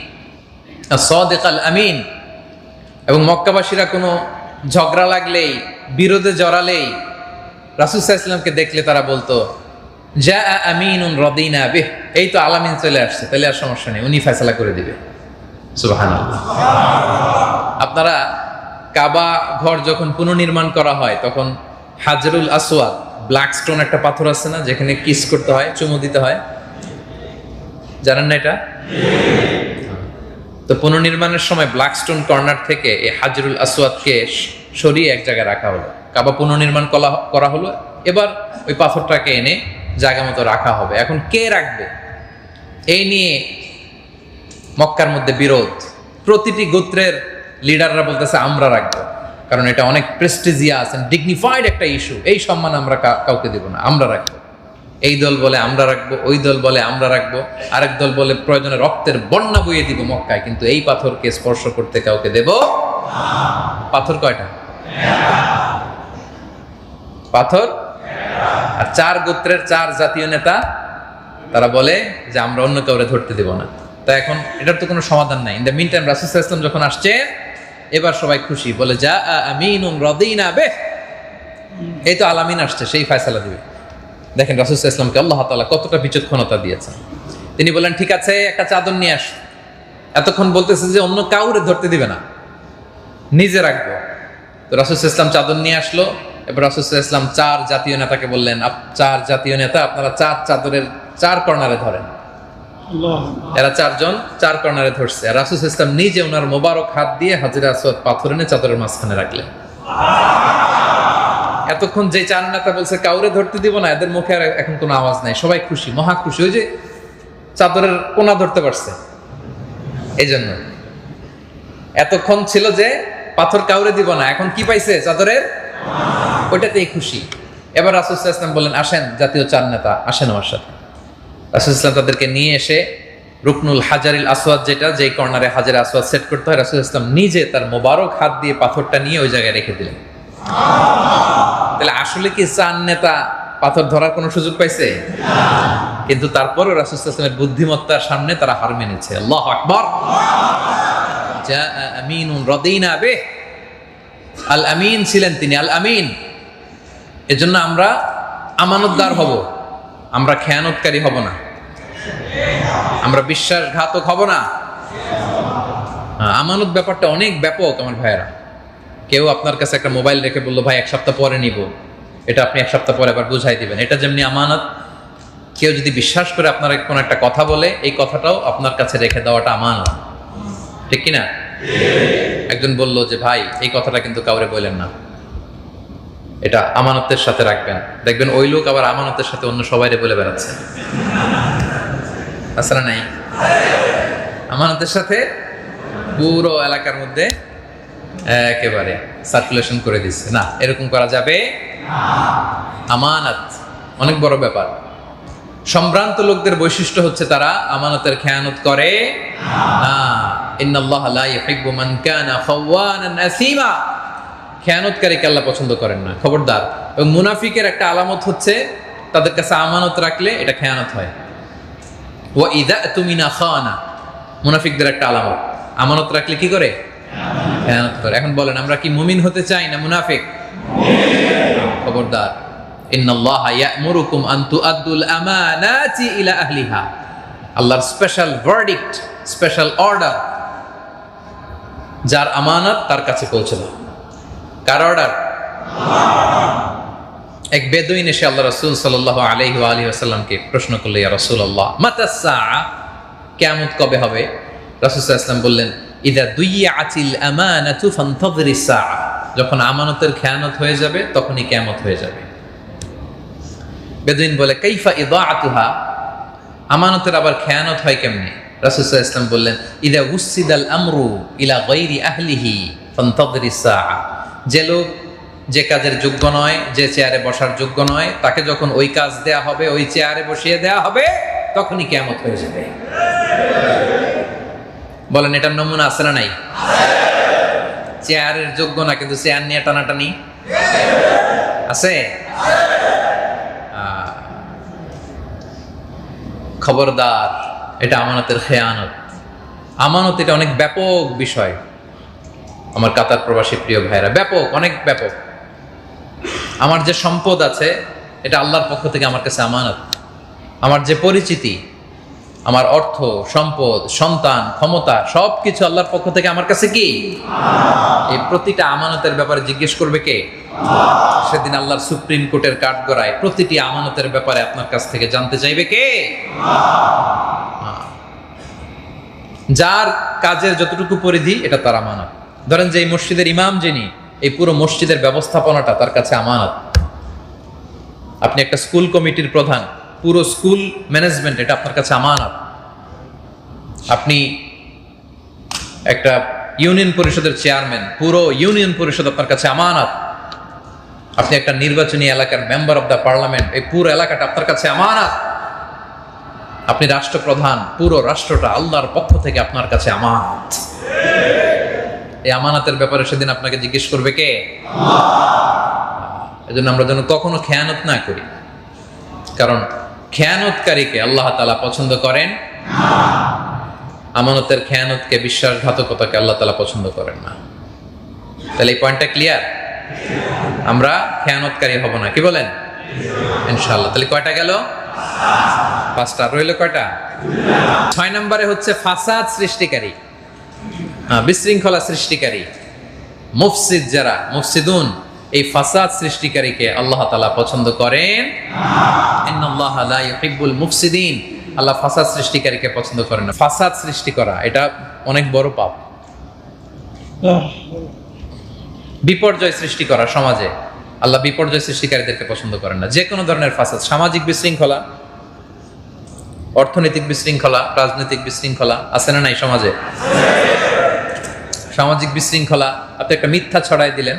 as-সাদিক আল আমিন। এবং মক্কাবাসীরা কোনো ঝগড়া লাগলেই, বিরোধে জড়ালেই রাসূল সাল্লাল্লাহু আলাইহি ওয়াসাল্লামকে দেখলে তারা বলতো জা আমিনুন রাদিনা বিহ, এই তো আলামিন চলে আসছে, তাহলে আর সমস্যা নেই, উনি ফয়সালা করে দিবে। সুবহানাল্লাহ। আপনারা কাবা ঘর যখন পুনর্নির্মাণ করা হয়, তখন হাজরুল আসওয়াদ, ব্ল্যাক স্টোন একটা পাথর আছে না, যেখানে কিস করতে হয়, চুমু দিতে হয়, জানেন না এটা? তো পুনর্নির্মাণের সময় ব্ল্যাক স্টোন কর্নার থেকে এই হাজরুল আসওয়াদকে সরিয়ে এক জায়গায় রাখা হলো। কাবা পুনর্নির্মাণ করা হলো, এবার ওই পাথরটাকে এনে জায়গা মতো রাখা হবে। এখন কে রাখবে, এই নিয়ে মক্কার মধ্যে বিরোধ। প্রতিটি গোত্রের লিডাররা বলতেছে আমরা রাখবো, কারণ এটা অনেক প্রেস্টিজিয়াস এন্ড ডিগনিফাইড একটা ইস্যু, এই সম্মান আমরা কাউকে দেব না, আমরা রাখবো। এই দল বলে আমরা রাখবো, ওই দল বলে আমরা রাখবো, আরেক দল বলে প্রয়োজনে রক্তের বন্যা বইয়ে দিব মক্কায়, কিন্তু এই পাথরকে স্পর্শ করতে কাউকে দেব। পাথর কয়টা? পাথর। আর 4 গোত্রের 4 জাতীয় নেতা, তারা বলে যে আমরা অন্য কাউরে ধরতে দেব না। তা এখন এটার তো কোনো সমাধান নাই। ইন দ্য মিন টাইম রাসূল সাল্লাল্লাহু আলাইহি ওয়াসাল্লাম যখন আসছে, এবার সবাই খুশি, বলে যা আমিনুন রাদিনা বিহ, এই তো আলামিন আসছে, সেই ফয়সালা দিবে। দেখেন রাসূল সাল্লাল্লাহু আলাইহি ওয়াসাল্লামকে আল্লাহ তাআলা কতটা বিচক্ষণতা দিয়েছেন। তিনি বলেন ঠিক আছে, একটা চাদর নিয়ে আস। এতক্ষণ বলতেছে যে অন্য কাউরে ধরতে দিবে না, নিজে রাখবো। তো রাসূল সাল্লাল্লাহু আলাইহি ওয়াসাল্লাম চাদর নিয়ে আসলো। এবার রাসূল সাল্লাল্লাহু আলাইহি ওয়াসাল্লাম 4 জাতীয় নেতাকে বললেন, 4 জাতীয় নেতা, আপনারা 4 চাদরের 4 কর্নারে ধরেন। এরা 4 জন 4 কর্নারে ধরছে। আর রাসূল সাল্লাল্লাহু আলাইহি ওয়াসাল্লাম নিজে ওনার মোবারক হাত দিয়ে হাজরে আসওয়াদ পাথর এনে চাদরের মাঝখানে রাখলেন। এতক্ষণ যে 4 নেতা বলছে কাউরে ধরতে দিব না, এদের মুখে আর এখন কোনো আওয়াজ নাই, সবাই খুশি, মহা খুশি। ওই যে চাদরের কোনা ধরতে পারছে, এই জন্য। এতক্ষণ ছিল যে পাথর কাউরে দিব না, এখন কি পাইছে? চাদরের, ওইটাতেই খুশি। এবার রাসূল সাল্লাল্লাহু আলাইহি ওয়াসাল্লাম বললেন আসেন জাতীয় 4 নেতা, আসেন আমার সাথে। রাসূল সাল্লাল্লাহু আলাইহি ওয়াসাল্লাম তাদেরকে নিয়ে এসে রুকনুল হাজারিল আসওয়াদ, যেটা যেই কর্নারে হাজারে আসওয়াদ সেট করতে হয়, রাসূল সাল্লাল্লাহু আলাইহি ওয়াসাল্লাম নিজে তার মোবারক হাত দিয়ে পাথরটা নিয়ে ওই জায়গায় রেখে দিলেন। তাহলে আসলে কি 4 নেতা পাথর ধরার কোনো সুযোগ পাইছে? কিন্তু তারপরে রাসূল সাল্লাল্লাহু আলাইহি ওয়াসাল্লামের বুদ্ধিমত্তার সামনে তারা হার মেনেছে। আল্লাহু আকবার। জা আমিনুন রাদিনা বিহ, আল আমিন ছিলেন তিনি, আল আমিন। এজন্য আমরা আমানতদার হব, আমরা খেয়ানতকারী হব না, আমরা বিশ্বাসঘাতক হব না। আমানত ব্যাপারটা অনেক ব্যাপক আমার ভাইয়েরা। কেউ আপনার কাছে একটা মোবাইল রেখে বললো ভাই 1 সপ্তাহ পরে নিব, এটা আপনি 1 সপ্তাহ পরে আবার বুঝাই দিবেন। এটা যেমনি আমানত, কেউ যদি বিশ্বাস করে আপনার কোনো একটা কথা বলে, এই কথাটাও আপনার কাছে রেখে দেওয়াটা আমানত, ঠিক কিনা? একজন বলল যে ভাই এই কথাটা কিন্তু কাউরে বললেন না, এটা আমানতের সাথে রাখবেন। দেখবেন ওই লোক আবার আমানতের সাথে অন্য সবাইরে বলে বেড়াচ্ছে, আসলে নাই? আমানতের সাথে পুরো এলাকার মধ্যে একেবারে সার্কুলেশন করে দিচ্ছে। না, এরকম করা যাবে। আমানত অনেক বড় ব্যাপার। সম্ভ্রান্ত লোকদের বৈশিষ্ট্য হচ্ছে তারা আমানতের খেয়ানত করে না। ইন্নাল্লাহা লা ইউহিব্বু মান কানা খাওয়ানান আসীমা। খেয়ানতকারীকে আল্লাহ পছন্দ করেন না, খবরদার। এবং মুনাফিকের একটা আলামত হচ্ছে তাদের কাছে আমানত রাখলে এটা খেয়ানত হয়। ওয়া ইযা তুমিনা খানা, মুনাফিকদের একটা আলামত, আমানত রাখলে কি করে? খেয়ানত করে। এখন বলেন, আমরা কি মুমিন হতে চাই না মুনাফিক? খবরদার। ইন্নাল্লাহা ইয়া'মুরুকুম আন তুআদ্দুল আমানাতি ইলা আহলিহা। আল্লাহর স্পেশাল ভার্ডিক্ট, স্পেশাল অর্ডার, যার আমানত তার কাছে পৌঁছে দাও। কার অর্ডার? এক বেদুইন এসে আল্লাহ রাসূল সাল্লাল্লাহু আলাইহি ওয়া আলিহি ওয়াসাল্লামকে প্রশ্ন করল, ইয়া রাসূলুল্লাহ মাতাস সাআ, কিয়ামত কবে হবে? রাসূল সাল্লাল্লাহু আলাইহি ওয়াসাল্লাম বললেন, ইযা দুইয়াতিল আমানাতু ফান্তাযিরিস সাআ। যখন আমানতের খেয়ানত হয়ে যাবে তখনই কিয়ামত হয়ে যাবে। বেদুইন বলে, কাইফা ইদাআতুহা, আমানতের আবার খেয়ানত হয় কেমনে? রাসূল সাল্লাল্লাহু আলাইহি ওয়াসাল্লাম বললেন, ইযা উসিদাল আমরু ইলা গায়রি আহলিহি ফান্তাযিরিস সাআ। যে লোক যে কাজের যোগ্য নয়, যে চেয়ারে বসার যোগ্য নয়, তাকে যখন ওই কাজ দেয়া হবে, ওই চেয়ারে বসিয়ে দেয়া হবে, তখনই কিয়ামত হয়ে যাবে। বলেন, এটার নমুনা আছে না নাই? চেয়ারের যোগ্য না, কিন্তু চেয়ার নিয়ে টানাটানি আছে। খবরদার, এটা আমানতের খেয়ানত। আমানত এটা অনেক ব্যাপক বিষয় আমার কাতার প্রবাসী প্রিয় ভাইরা, ব্যাপক, অনেক ব্যাপক। আমার যে সম্পদ আছে এটা আল্লাহর পক্ষ থেকে আমার কাছে আমানত। আমার যে পরিচিতি, আমার অর্থ, সম্পদ, সন্তান, ক্ষমতা, সবকিছু আল্লাহর পক্ষ থেকে আমার কাছে কি? এই প্রতিটা আমানতের ব্যাপারে জিজ্ঞেস করবে কে? সেদিন আল্লাহর সুপ্রিম কোর্টের কাঠগড়ায় প্রতিটি আমানতের ব্যাপারে আপনার কাছ থেকে জানতে চাইবে কে? যার কাজের যতটুকু পরিধি এটা তার আমানত। ধরেন যে এই মসজিদের ইমাম যিনি, এই পুরো মসজিদের ব্যবস্থাপনাটা তার কাছে আমানত। আপনি একটা স্কুল কমিটির প্রধান, পুরো স্কুল ম্যানেজমেন্ট এটা আপনার কাছে আমানত। আপনি একটা ইউনিয়ন পরিষদের চেয়ারম্যান, পুরো ইউনিয়ন পরিষদ আপনার কাছে আমানত। আপনি একটা নির্বাচনী এলাকার মেম্বার অফ দ্য পার্লামেন্ট, এই পুরো এলাকাটা আপনার কাছে আমানত। আপনি রাষ্ট্রপ্রধান, পুরো রাষ্ট্রটা আল্লাহর পক্ষ থেকে আপনার কাছে আমানত। এই আমানতের ব্যাপারে সেদিন আপনাকে জিজ্ঞেস করবে কে? এজন্য আমরা যেন কখনো খেয়ানত না করি, কারণ খেয়ানতকারীকে আল্লাহ তাআলা পছন্দ করেন। আমানতের খেয়ানতকে, বিশ্বাসঘাতকতাকে আল্লাহ তাআলা পছন্দ করেন না। তাহলে এই পয়েন্টটা ক্লিয়ার? আমরা খেয়ানতকারী হব না, কি বলেন? ইনশাআল্লাহ। তাহলে কয়টা গেল? 5টা। রইল কয়টা? 6 নম্বরে হচ্ছে ফাসাদ সৃষ্টিকারী, বিশৃঙ্খলা সৃষ্টিকারী, মুফসিদ। যারা মুফসিদুন, এই ফাসাদ সৃষ্টিকারীকে আল্লাহ তাআলা পছন্দ করেন। ইন্নাল্লাহা লা ইউহিব্বুল মুফসিদিন। আল্লাহ ফাসাদ সৃষ্টিকারীকে পছন্দ করেন না। ফাসাদ সৃষ্টি করা এটা অনেক বড় পাপ। বিপর্যয় সৃষ্টি করা সমাজে, আল্লাহ বিপর্যয় সৃষ্টিকারীদেরকে পছন্দ করেন না। যে কোনো ধরনের ফাসাদ, সামাজিক বিশৃঙ্খলা, অর্থনৈতিক বিশৃঙ্খলা, রাজনৈতিক বিশৃঙ্খলা আছে না নাই সমাজে? সামাজিক বিশৃঙ্খলা, আপনি একটা মিথ্যা ছড়াই দিলেন,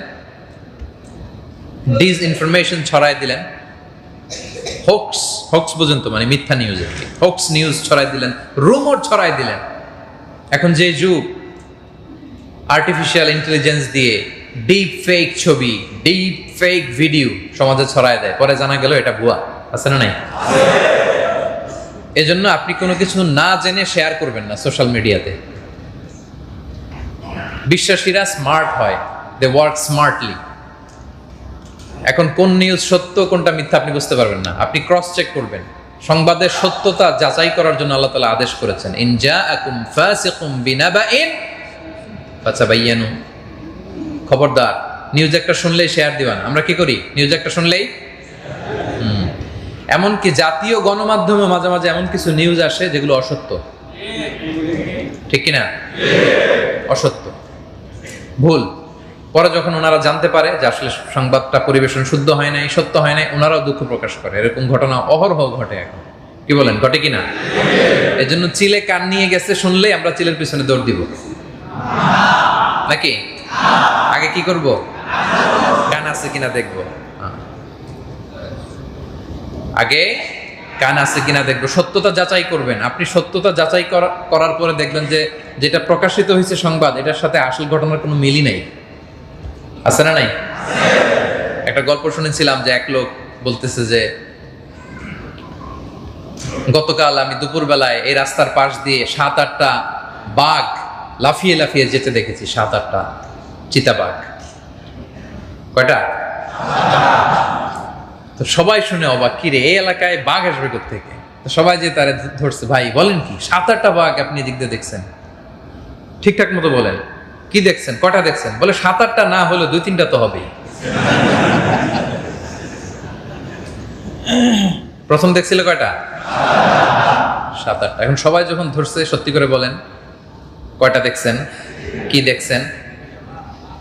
ডিসইনফরমেশন ছড়াই দিলেন, হোক্স পর্যন্ত, মানে মিথ্যা নিউজ, হোক্স নিউজ ছড়াই দিলেন, রুমর ছড়াই দিলেন। এখন যে যুগ, আর্টিফিশিয়াল ইন্টেলিজেন্স দিয়ে ডিপ ফেক ছবি, ডিপ ফেক ভিডিও সমাজে ছড়ায় দেয়, পরে জানা গেল এটা ভুয়া। আছে না নাই? এজন্য আপনি কোনো কিছু না জেনে শেয়ার করবেন না সোশ্যাল মিডিয়াতে। বিশ্বাসীরা স্মার্ট হয়, দে ওয়ার্ক স্মার্টলি। এখন কোন নিউজ সত্য কোনটা মিথ্যা আপনি বুঝতে পারবেন না, আপনি ক্রস চেক করবেন। সংবাদের সত্যতা যাচাই করার জন্য আল্লাহ তাআলা আদেশ করেছেন, ইন জাআকুম ফাসিকুম বিনাবাইন ফাতাবায়ানু। খবরদার, নিউজ একটা শুনলেই শেয়ার দিবেন। আমরা কি করি? নিউজ একটা শুনলেই, এমনকি জাতীয় গণমাধ্যমে মাঝে মাঝে এমন কিছু নিউজ আসে যেগুলো অসত্য, ঠিক কিনা? অসত্য, ভুল। পরে যখন ওনারা জানতে পারে যে আসলে সংবাদটা পরিবেশন শুদ্ধ হয় নাই, সত্য হয় নাই, ওনারাও দুঃখ প্রকাশ করে। এরকম ঘটনা অহরহ ঘটে এখন। কি বলেন, ঘটে কিনা? এই জন্য চিলে কান নিয়ে গেছে শুনলেই আমরা চিলের পিছনে দৌড় দিব নাকি? আগে কি করব? কান আছে কিনা দেখবো। আগে কান আছে কিনা দেখবো, সত্যতা যাচাই করবেন। আপনি সত্যতা যাচাই করার পরে দেখবেন যে যেটা প্রকাশিত হয়েছে সংবাদ, এটার সাথে আসল ঘটনার কোনো মিলই নাই। আছে না নাই? একটা গল্প শুনেছিলাম যে এক লোক বলতেছে যে গতকাল আমি দুপুরবেলায় এই রাস্তার পাশ দিয়ে 7-8টা বাঘ লাফিয়ে লাফিয়ে যেতে দেখেছি। 7-8টা চিতাবাঘ। কয়টা? তো সবাই শুনে অবাক, কিরে এই এলাকায় বাঘ আসবে কোত্থেকে? তো সবাই যে তারে ধরছে, ভাই বলেন কি 7-8টা বাঘ আপনি এদিক দিয়ে দেখছেন? ঠিকঠাক মতো বলেন, কি দেখছেন? কটা দেখছেন? বলে 7-8টা না হলে 2-3টা তো হবেই। প্রথম দেখছিল কয়টা? 7-8টা। এখন সবাই যখন ধরছে, সত্যি করে বলেন কয়টা দেখছেন, কি দেখছেন?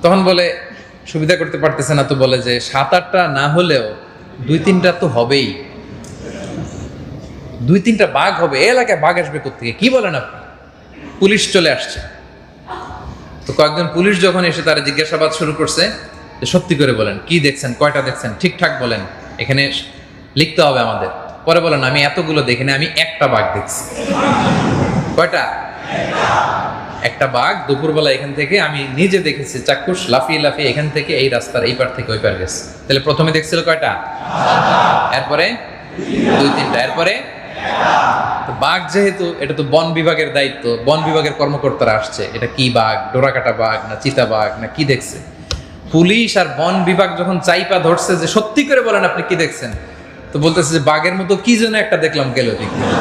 তখন বলে সুবিধা করতে পারতেছে না, তো বলে যে 7-8টা না হলেও 2-3টা তো হবেই। 2-3টা বাঘ হবে, এই এলাকায় বাঘ আসবে কোত্থেকে? কি বলেন আপনি? পুলিশ চলে আসছে। তো কয়েকজন পুলিশ যখন এসে তারা জিজ্ঞাসাবাদ শুরু করছে, যে সত্যি করে বলেন কি দেখছেন, কয়টা দেখছেন, ঠিকঠাক বলেন, এখানে লিখতে হবে আমাদের। পরে বলেন আমি এতগুলো দেখিনি, আমি একটা বাঘ দেখছি। কয়টা? একটা বাঘ দুপুরবেলা এখান থেকে আমি নিজে দেখেছি, চাক্ষুষ লাফিয়ে লাফিয়ে এখান থেকে এই রাস্তার এই পার থেকে ওই পার গেছে। তাহলে প্রথমে দেখছিল কয়টা? এরপরে 2-3টা, এরপরে বাঘ। যেহেতু এটা তো বন বিভাগের দায়িত্ব, বন বিভাগের কর্মকর্তারা আসছে, এটা কি বাঘ, ডোরাকাটা বাঘ না চিতা বাঘ না কি দেখছে? পুলিশ আর বন বিভাগ যখন চাইপা ধরছে যে সত্যি করে বলেন আপনি কি দেখছেন, তো বলতেছে যে বাঘের মতো কি যেন একটা দেখলাম গেল দিক দিয়ে।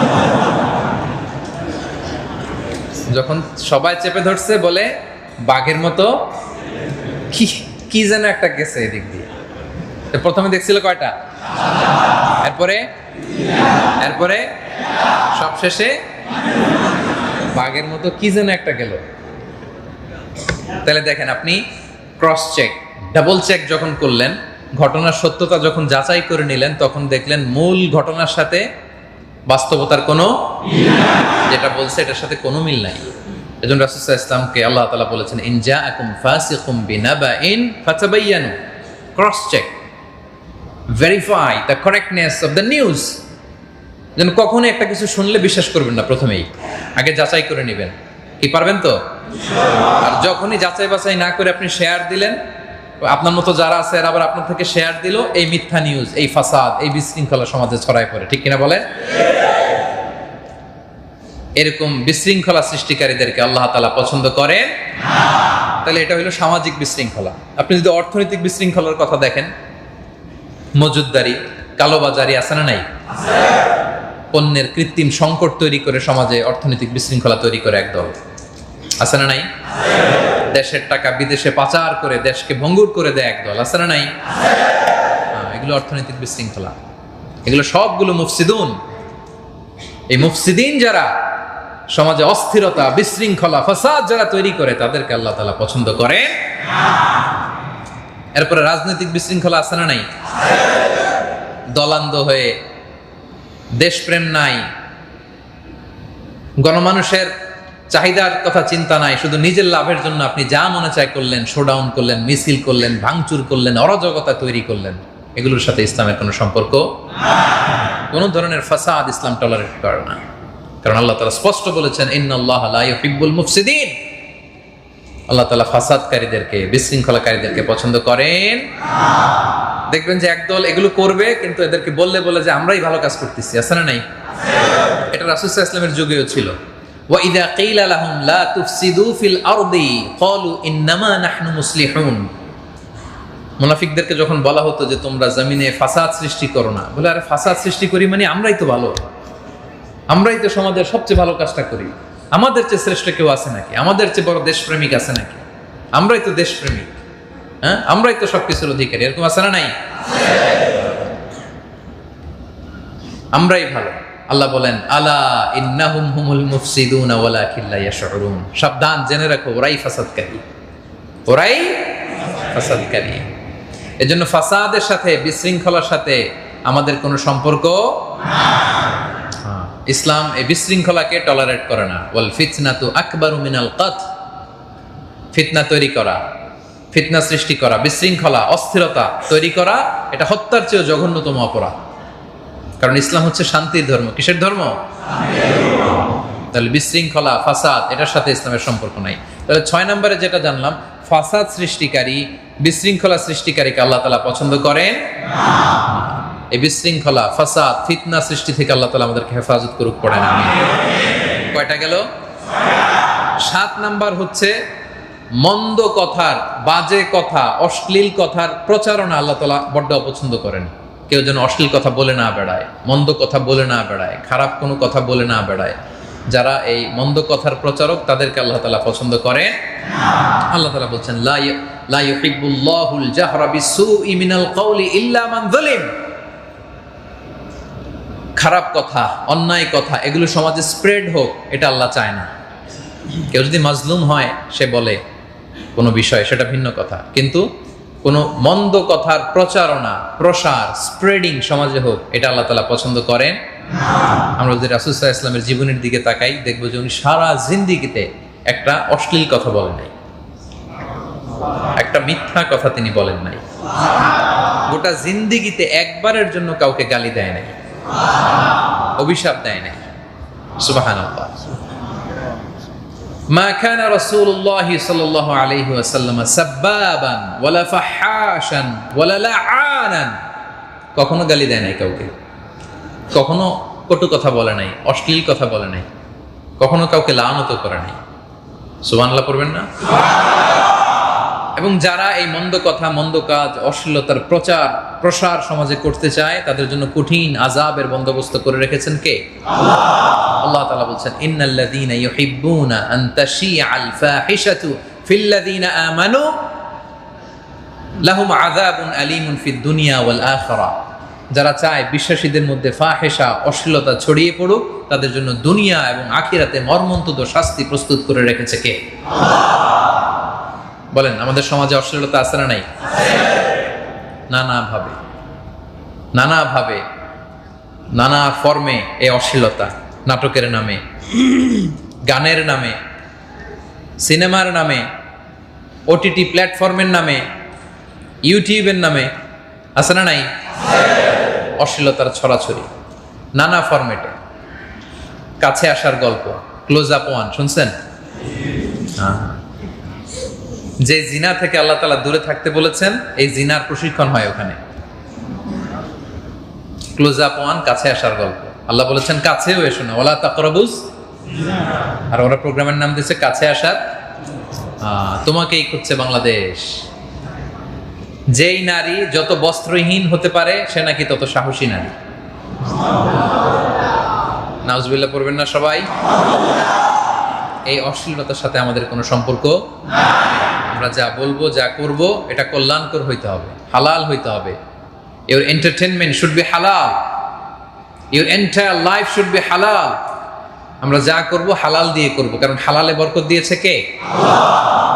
যখন সবাই চেপে ধরছে, বলে বাঘের মতো কি কি যেন একটা গেছে এদিক দিয়ে। প্রথমে দেখছিল কয়টা? এরপরে এরপরে সবশেষে বাঘের মতো কি যেন একটা গেল। তাহলে দেখেন, আপনি ক্রস চেক, ডাবল চেক যখন করলেন, ঘটনার সত্যতা যখন যাচাই করে নিলেন, তখন দেখলেন মূল ঘটনার সাথে বাস্তবতার কোনো, যেটা বলছে এটার সাথে কোনো মিল নাই। এজন্য রাসূল সাল্লাল্লাহু আলাইহি ওয়াসাল্লামকে আল্লাহ তাআলা বলেছেন, ইন জাআকুম ফাসিকুম বিনাবাইন ফাতাবায়ানু, cross check, verify the correctness of the news. যেন কখনো একটা কিছু শুনলে বিশ্বাস করবেন না, প্রথমেই আগে যাচাই করে নেবেন। কি পারবেন তো? আর যখনই যাচাই বাছাই না করে আপনি শেয়ার দিলেন, আপনার মতো যারা আছে এরা আবার আপনার থেকে শেয়ার দিল, এই মিথ্যা নিউজ, এই ফাসাদ, এই বিশৃঙ্খলা সমাজে ছড়ায় পড়ে। ঠিক কিনা বলে? এরকম বিশৃঙ্খলা সৃষ্টিকারীদেরকে আল্লাহ তাআলা পছন্দ করেন। তাহলে এটা হলো সামাজিক বিশৃঙ্খলা। আপনি যদি অর্থনৈতিক বিশৃঙ্খলার কথা দেখেন, মজুদদারি, কালোবাজারি আছে না নাই? পণ্যের কৃত্রিম সংকট তৈরি করে সমাজে অর্থনৈতিক বিশৃঙ্খলা তৈরি করে একদল, আছে না নাই? দেশের টাকা বিদেশে পাচার করে দেশকে ভঙ্গুর করে দেয় একদল, আছে না নাই? এগুলো অর্থনৈতিক বিশৃঙ্খলা। এগুলো সবগুলো মুফসিদুন। এই মুফসিদিন যারা সমাজে অস্থিরতা, বিশৃঙ্খলা, ফাসাদ যারা তৈরি করে, তাদেরকে আল্লাহ তাআলা পছন্দ করে। এরপরে রাজনৈতিক বিশৃঙ্খলা আছে না নাই? দলান্ধ হয়ে, দেশপ্রেম নাই, গণমানুষের চাহিদার কথা চিন্তা নাই, শুধু নিজের লাভের জন্য আপনি যা মনে চায় করলেন, শোডাউন করলেন, মিছিল করলেন, ভাঙচুর করলেন, অরাজকতা তৈরি করলেন। এগুলোর সাথে ইসলামের কোনো সম্পর্ক, কোন ধরনের ফাসাদ ইসলাম টলারেট করে না। কারণ আল্লাহ তাআলা স্পষ্ট বলেছেন, ইন্নাল্লাহা লা ইউহিব্বুল মুফসিদিন। আল্লাহ তাআলা ফাসাদকারীদেরকে, বিশৃঙ্খলাকারীদেরকে পছন্দ করেন। দেখবেন যে একদল এগুলো করবে, কিন্তু এদেরকে বললে বলে যে আমরাই ভালো কাজ করতেছি, আছে না নাই? এটা রাসূল সাল্লাল্লাহু আলাইহি ওয়াসাল্লামের যুগেও ছিল। ওয়া ইযা কিলা লাহুম লা তুফসিদু ফিল আরদি ক্বালু ইন্নামা নাহনু মুসলিহুন। মুনাফিকদেরকে যখন বলা হতো যে তোমরা জমিনে ফাসাদ সৃষ্টি করো না, বলে আরে ফাসাদ সৃষ্টি করি মানে আমরাই তো ভালো, আমরাই তো সমাজের সবচেয়ে ভালো কাজটা করি, আমাদের চেয়ে শ্রেষ্ঠ কেউ আছে নাকি? আমাদের চেয়ে বড় দেশপ্রেমিক আছে নাকি? আমরাই তো দেশপ্রেমিক, হ্যাঁ, আমরাই তো সবকিছুর অধিকারী, এরকম আছে না নাই? আমরাই ভালো। আল্লাহ বলেন, আলা ইন্নাহুম হুমুল মুফসিদুনা ওয়ালাকিন লা ইয়াশউরুন। সাবধান, জেনে রাখো, ওরাই ফাসাদকারী, ওরাই ফাসাদকারী। এজন্য ফাসাদের সাথে, বিশৃঙ্খলার সাথে আমাদের কোনো সম্পর্ক ইসলাম এই বিশৃঙ্খলাকে টলারেট করে না। ওয়াল ফিতনাতু আকবারু মিনাল কতল, ফিতনা তৈরি করা, ফিতনা সৃষ্টি করা, বিশৃঙ্খলা, অস্থিরতা তৈরি করা, এটা হত্যার চেয়েও জঘন্যতম অপরাধ। কারণ ইসলাম হচ্ছে শান্তির ধর্ম। কিসের ধর্ম? তাহলে বিশৃঙ্খলা, ফাসাদ, এটার সাথে ইসলামের সম্পর্ক নাই। তাহলে 6 নম্বরে যেটা জানলাম, ফাসাদ সৃষ্টিকারী, বিশৃঙ্খলা সৃষ্টিকারীকে আল্লাহ তাআলা পছন্দ করেন না। এই বিশৃঙ্খলা, ফাসাদ, ফিতনা সৃষ্টি থেকে আল্লাহ তাআলা আমাদেরকে হেফাজত করুক, পড়েন আমিন। কয়টা গেল? 7 নাম্বার হচ্ছে মন্দ কথার, বাজে কথা, অশ্লীল কথার প্রচারণা আল্লাহ তাআলা বড্ড অপছন্দ করেন। কেউ যেন অশ্লীল কথা বলে না বেড়ায়, মন্দ কথা বলে না বেড়ায়, খারাপ কোনো কথা বলে না বেড়ায়। যারা এই মন্দ কথার প্রচারক, তাদেরকে আল্লাহ তাআলা পছন্দ করেন না। আল্লাহ তাআলা বলছেন লা ইউহিব্বুল্লাহুল জাহরা বিসসুই মিনাল কওলি ইল্লা মান যালিম। খারাপ কথা, অন্যায় কথা, এগুলো সমাজে স্প্রেড হোক, এটা আল্লাহ চায় না। কেউ যদি মাজলুম হয়, সে বলে কোনো বিষয়, সেটা ভিন্ন কথা, কিন্তু কোনো মন্দ কথার প্রচারণা, প্রসার, স্প্রেডিং সমাজে হোক, এটা আল্লাহ তাআলা পছন্দ করেন না। আমরা যদি রাসূল সাল্লাল্লাহু আলাইহি ওয়াসাল্লামের জীবনের দিকে তাকাই, দেখবো যে উনি সারা জিন্দেগিতে একটা অশ্লীল কথা বলেন নাই, একটা মিথ্যা কথা তিনি বলেন নাই। গোটা জিন্দেগিতে একবারের জন্য কাউকে গালি দেয় নাই, অভিশাপ দেয় নাই। সুবহানাল্লাহ। মা কানা রাসূলুল্লাহি সাল্লাল্লাহু আলাইহি ওয়াসাল্লাম সাব্বাবান ওয়ালা ফাহাশান ওয়ালা লাআনান। কখনো গালি দেয় নাই কাউকে, কখনো কটু কথা বলে নাই, অশ্লীল কথা বলে নাই, কখনো কাউকে লানত করে নাই। সুবহানাল্লাহ পড়বেন না? এবং যারা এই মন্দ কথা, মন্দ কাজ, অশ্লীলতার প্রচার প্রসার সমাজে করতে চায়, তাদের জন্য কঠিন আযাবের বন্দোবস্ত করে রেখেছেন কে? আল্লাহ তাআলা বলছেন, ইন্নাল্লাযীনা ইউহিব্বুনা আন তাশিআল ফাহিশাতু ফিল্লাযীনা আমানু লাহুম আযাবুন আলীমুন ফিদ দুনিয়া ওয়াল আখিরাহ। যারা চায় বিশ্বাসীদের মধ্যে ফাহিশা, অশ্লীলতা ছড়িয়ে পড়ুক, তাদের জন্য দুনিয়া এবং আখিরাতে মর্মন্তুদ শাস্তি প্রস্তুত করে রেখেছে কে? বলেন, আমাদের সমাজে অশ্লীলতা আছে না নাই? নানাভাবে, নানাভাবে, নানা ফর্মে এই অশ্লীলতা, নাটকের নামে, গানের নামে, সিনেমার নামে, ওটিটি প্ল্যাটফর্মের নামে, ইউটিউবের নামে, আছে না নাই? অশ্লীলতার ছড়াছড়ি নানা ফরম্যাটে। কাছে আসার গল্প, ক্লোজ আপ ওয়ান, শুনছেন? যে জিনা থেকে আল্লাহ তাআলা দূরে থাকতে বলেছেন, এই জিনার প্রশিক্ষণ হয় ওখানে। ক্লোজ আপ ওয়ান, কাছে আসার গল্প। আল্লাহ বলেছেন কাছেও এসো না, ওয়ালা তাকরাবুস, আর ওরা প্রোগ্রামের নাম দিয়েছে কাছে আসার। তোমাকেই খুঁজছে বাংলাদেশ। যেই নারী যত বস্ত্রহীন হতে পারে, সে নাকি তত সাহসী নারী। নাউজুবিল্লাহ পড়বেন না সবাই? এই অশ্লীলতার সাথে আমাদের কোনো সম্পর্ক নাই। আমরা যা বলবো, যা করব, এটা কল্যাণকর হইতে হবে, হালাল হইতে হবে। Your entertainment should be halal. Your entire life should be halal. আমরা যা করব হালাল দিয়ে করব, কারণ হালালে বরকত দিয়েছে কে? আল্লাহ।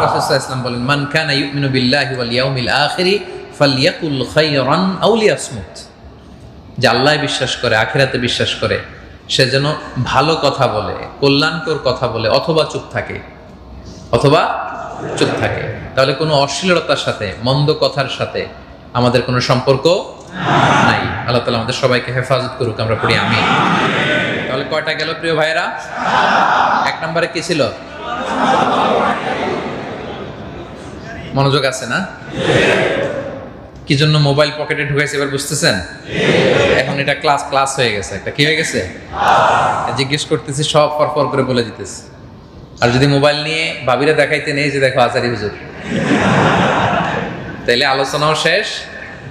রাসূল সাল্লাল্লাহু আলাইহি ওয়াসাল্লাম বলেন, মান কানা ইউমিনু বিল্লাহি ওয়াল ইয়াউমিল আখির ফালইয়াকুল খায়রান আও লিয়াসমুত। যে আল্লাহ বিশ্বাস করে, আখিরাতে বিশ্বাস করে, সে যেন ভালো কথা বলে, কল্যাণকর কথা বলে, অথবা চুপ থাকে, অথবা চুপ থাকে। তাহলে কোনো অশ্লীলতার সাথে, মন্দ কথার সাথে আমাদের কোনো সম্পর্ক নাই। আল্লাহ তাআলা আমাদের সবাইকে হেফাজত করুক, আমরা পড়ি আমিন। তাহলে কয়টা গেল প্রিয় ভাইরা? 1 নম্বরে কি ছিল? মনোযোগ আছে না? কি জন্য মোবাইল পকেটে ঢুকাইছে এবার বুঝতেছেন? এখন এটা ক্লাস হয়ে গেছে, একটা কি হয়ে গেছে? জিজ্ঞেস করতেছি, সব ফরফর করে বলে দিতেছি। আর যদি মোবাইল নিয়ে ভাবিরা দেখাইতে নেই যে দেখো আচারি হুজুর, তাইলে আলোচনাও শেষ,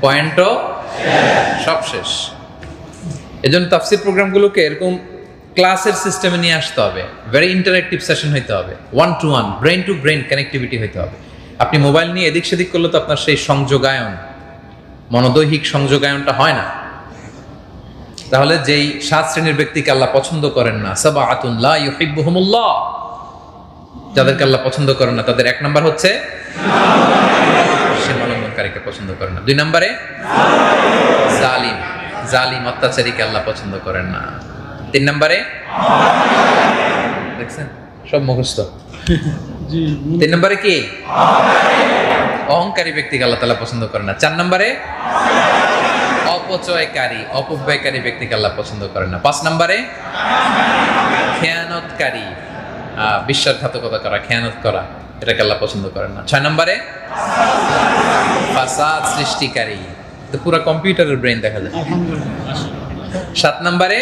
পয়েন্টও সব শেষ। এজন্য তাফসীর প্রোগ্রামগুলোকে এরকম ক্লাসের সিস্টেমে নিয়ে আসতে হবে। ভেরি ইন্টারেক্টিভ সেশন হইতে হবে, 1 to 1, brain to brain connectivity হইতে হবে। আপনি মোবাইল নিয়ে এদিক সেদিক করলে তো আপনার সেই সংযোগায়ন, মনোদৈহিক সংযোগায়নটা হয় না। তাহলে যেই 7 শ্রেণীর ব্যক্তিকে আল্লাহ পছন্দ করেন না, সাবাআতুন লা ইউহিব্বুহুমুল্লাহ, যাদেরকে আল্লাহ পছন্দ করেন না, তাদের 1 নাম্বার হচ্ছে অহংকারীকে পছন্দ করেন না। 2 নম্বরে জালিম, জালিম অত্যাচারীকে আল্লাহ পছন্দ করেন না। 3 নম্বরে দেখছেন সব মুখস্থ। জি 3 নম্বরে কি? অহংকারী ব্যক্তিকে আল্লাহ তাআলা পছন্দ করেন না। 4 নম্বরে অপচয়কারী, অপব্যয়কারী ব্যক্তিকে আল্লাহ পছন্দ করেন না। 5 নম্বরে খেয়ানতকারী, বিশ্বাসঘাতকতা করা, খেয়ানত করা, এটাকে আল্লাহ পছন্দ করেন না। 6 নম্বরে ফাসাদ সৃষ্টিকারী, তো পুরো কম্পিউটারের ব্রেন দেখা যায়। আলহামদুলিল্লাহ। 7 নম্বরে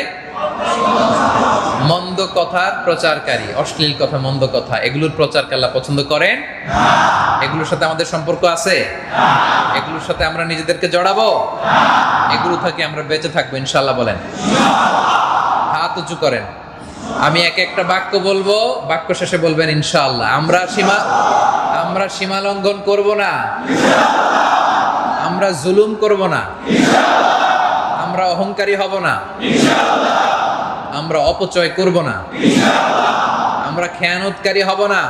মন্দ কথার প্রচারকারী, অশ্লীল কথা, মন্দ কথা, এগুলোর প্রচারকে আল্লাহ পছন্দ করেন না। এগুলোর সাথে আমাদের সম্পর্ক আছে? এগুলোর সাথে আমরা নিজেদেরকে জড়াবো? এগুলো থেকে আমরা বেঁচে থাকবো ইনশাআল্লাহ বলেন। হাত উঁচু করেন, আমি এক একটা বাক্য বলবো, বাক্য শেষে বলবেন ইনশাআল্লাহ। আমরা সীমা লঙ্ঘন করব না, আমরা জুলুম করব না, আমরা অহংকারী হব না, আমরা অপচয় করব না, আমরা খেয়ানতকারী হব না,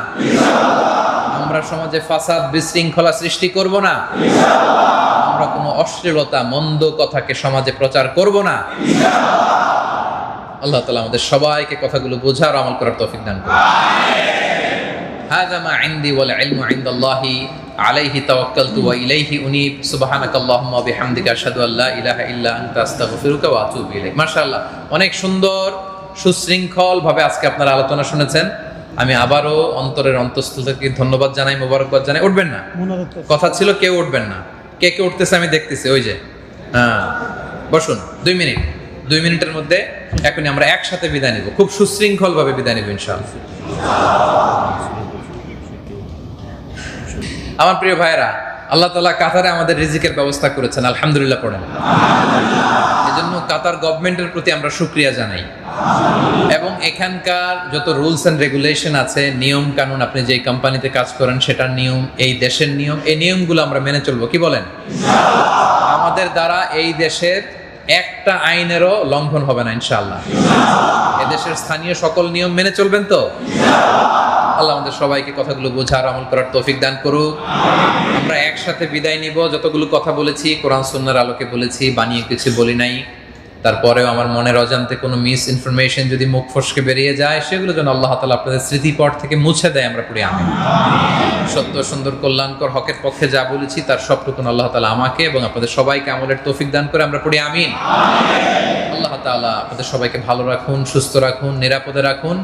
আমরা সমাজে ফাসাদ বিশৃঙ্খলা সৃষ্টি করব না, আমরা কোনো অশ্লীলতা মন্দ কথাকে সমাজে প্রচার করব না। আল্লাহ তাআলা আমাদের সবাইকে কথাগুলো বোঝার আমল করার তৌফিক দান করুন। হাযা মা ইনদি ওয়াল ইলমু ইনদাল্লাহি আলাইহি তাওয়াক্কালতু ওয়া ইলাইহি উনীব। সুবহানাকাল্লাহুম্মা ওয়া বিহামদিকা আশহাদু আল্লা ইলাহা ইল্লা আনতা আস্তাগফিরুকা ওয়া আতুবু ইলাইক। মাশাআল্লাহ, অনেক সুন্দর সুশৃঙ্খল ভাবে আজকে আপনারা আলোচনা শুনেছেন। আমি আবারও অন্তরের অন্তঃস্থল থেকে ধন্যবাদ জানাই, মোবারকবাদ জানাই। উঠবেন না, কথা ছিল কেউ উঠবেন না। কে কে উঠতেছে আমি দেখতেছি, ওই যে বসুন। 2 মিনিট, 2 মিনিটের মধ্যে এখনই আমরা একসাথে বিদায় নিব, খুব সুশৃঙ্খল ভাবে বিদায় নিব ইনশাআল্লাহ। আমার প্রিয় ভাইরা, আল্লাহ তাআলা কাতারে আমাদের রিজিকের ব্যবস্থা করেছেন, আলহামদুলিল্লাহ পড়েন। এজন্য কাতার গভর্নমেন্টের প্রতি আমরা শুকরিয়া জানাই। এবং এখানকার যত রুলস এন্ড রেগুলেশন আছে, নিয়ম কানুন, আপনি যে কোম্পানিতে কাজ করেন সেটার নিয়ম, এই দেশের নিয়ম, এই নিয়মগুলো আমরা মেনে চলবো, কি বলেন? আমাদের দ্বারা এই দেশের একটা আইনেরও লঙ্ঘন হবে না ইনশাআল্লাহ। এদেশের স্থানীয় সকল নিয়ম মেনে চলবেন তো? আল্লাহ আমাদের সবাইকে কথাগুলো বোঝার আমল করার তৌফিক দান করুক। আমরা একসাথে বিদায় নিব। যতগুলো কথা বলেছি কোরআন সুন্নাহর আলোকে বলেছি, বানিয়ে কিছু বলি নাই। তারপরেও আমার মনের অজান্তে কোনো মিস ইনফরমেশন যদি মুখ ফসকে বেরিয়ে যায়, সেগুলো যেন আল্লাহ তাআলা আপনাদের স্মৃতিপট থেকে মুছে দেয়, আমরা পড়ি আমিন। সত্য, সুন্দর, কল্যাণকর, হকের পক্ষে যা বলেছি তার সবটুকু আল্লাহ তাআলা আমাকে এবং আপনাদের সবাইকে আমলের তৌফিক দান করে, আমরা পড়ি আমিন। আল্লাহ তাআলা আপনাদের সবাইকে ভালো রাখুন, সুস্থ রাখুন, নিরাপদে রাখুন।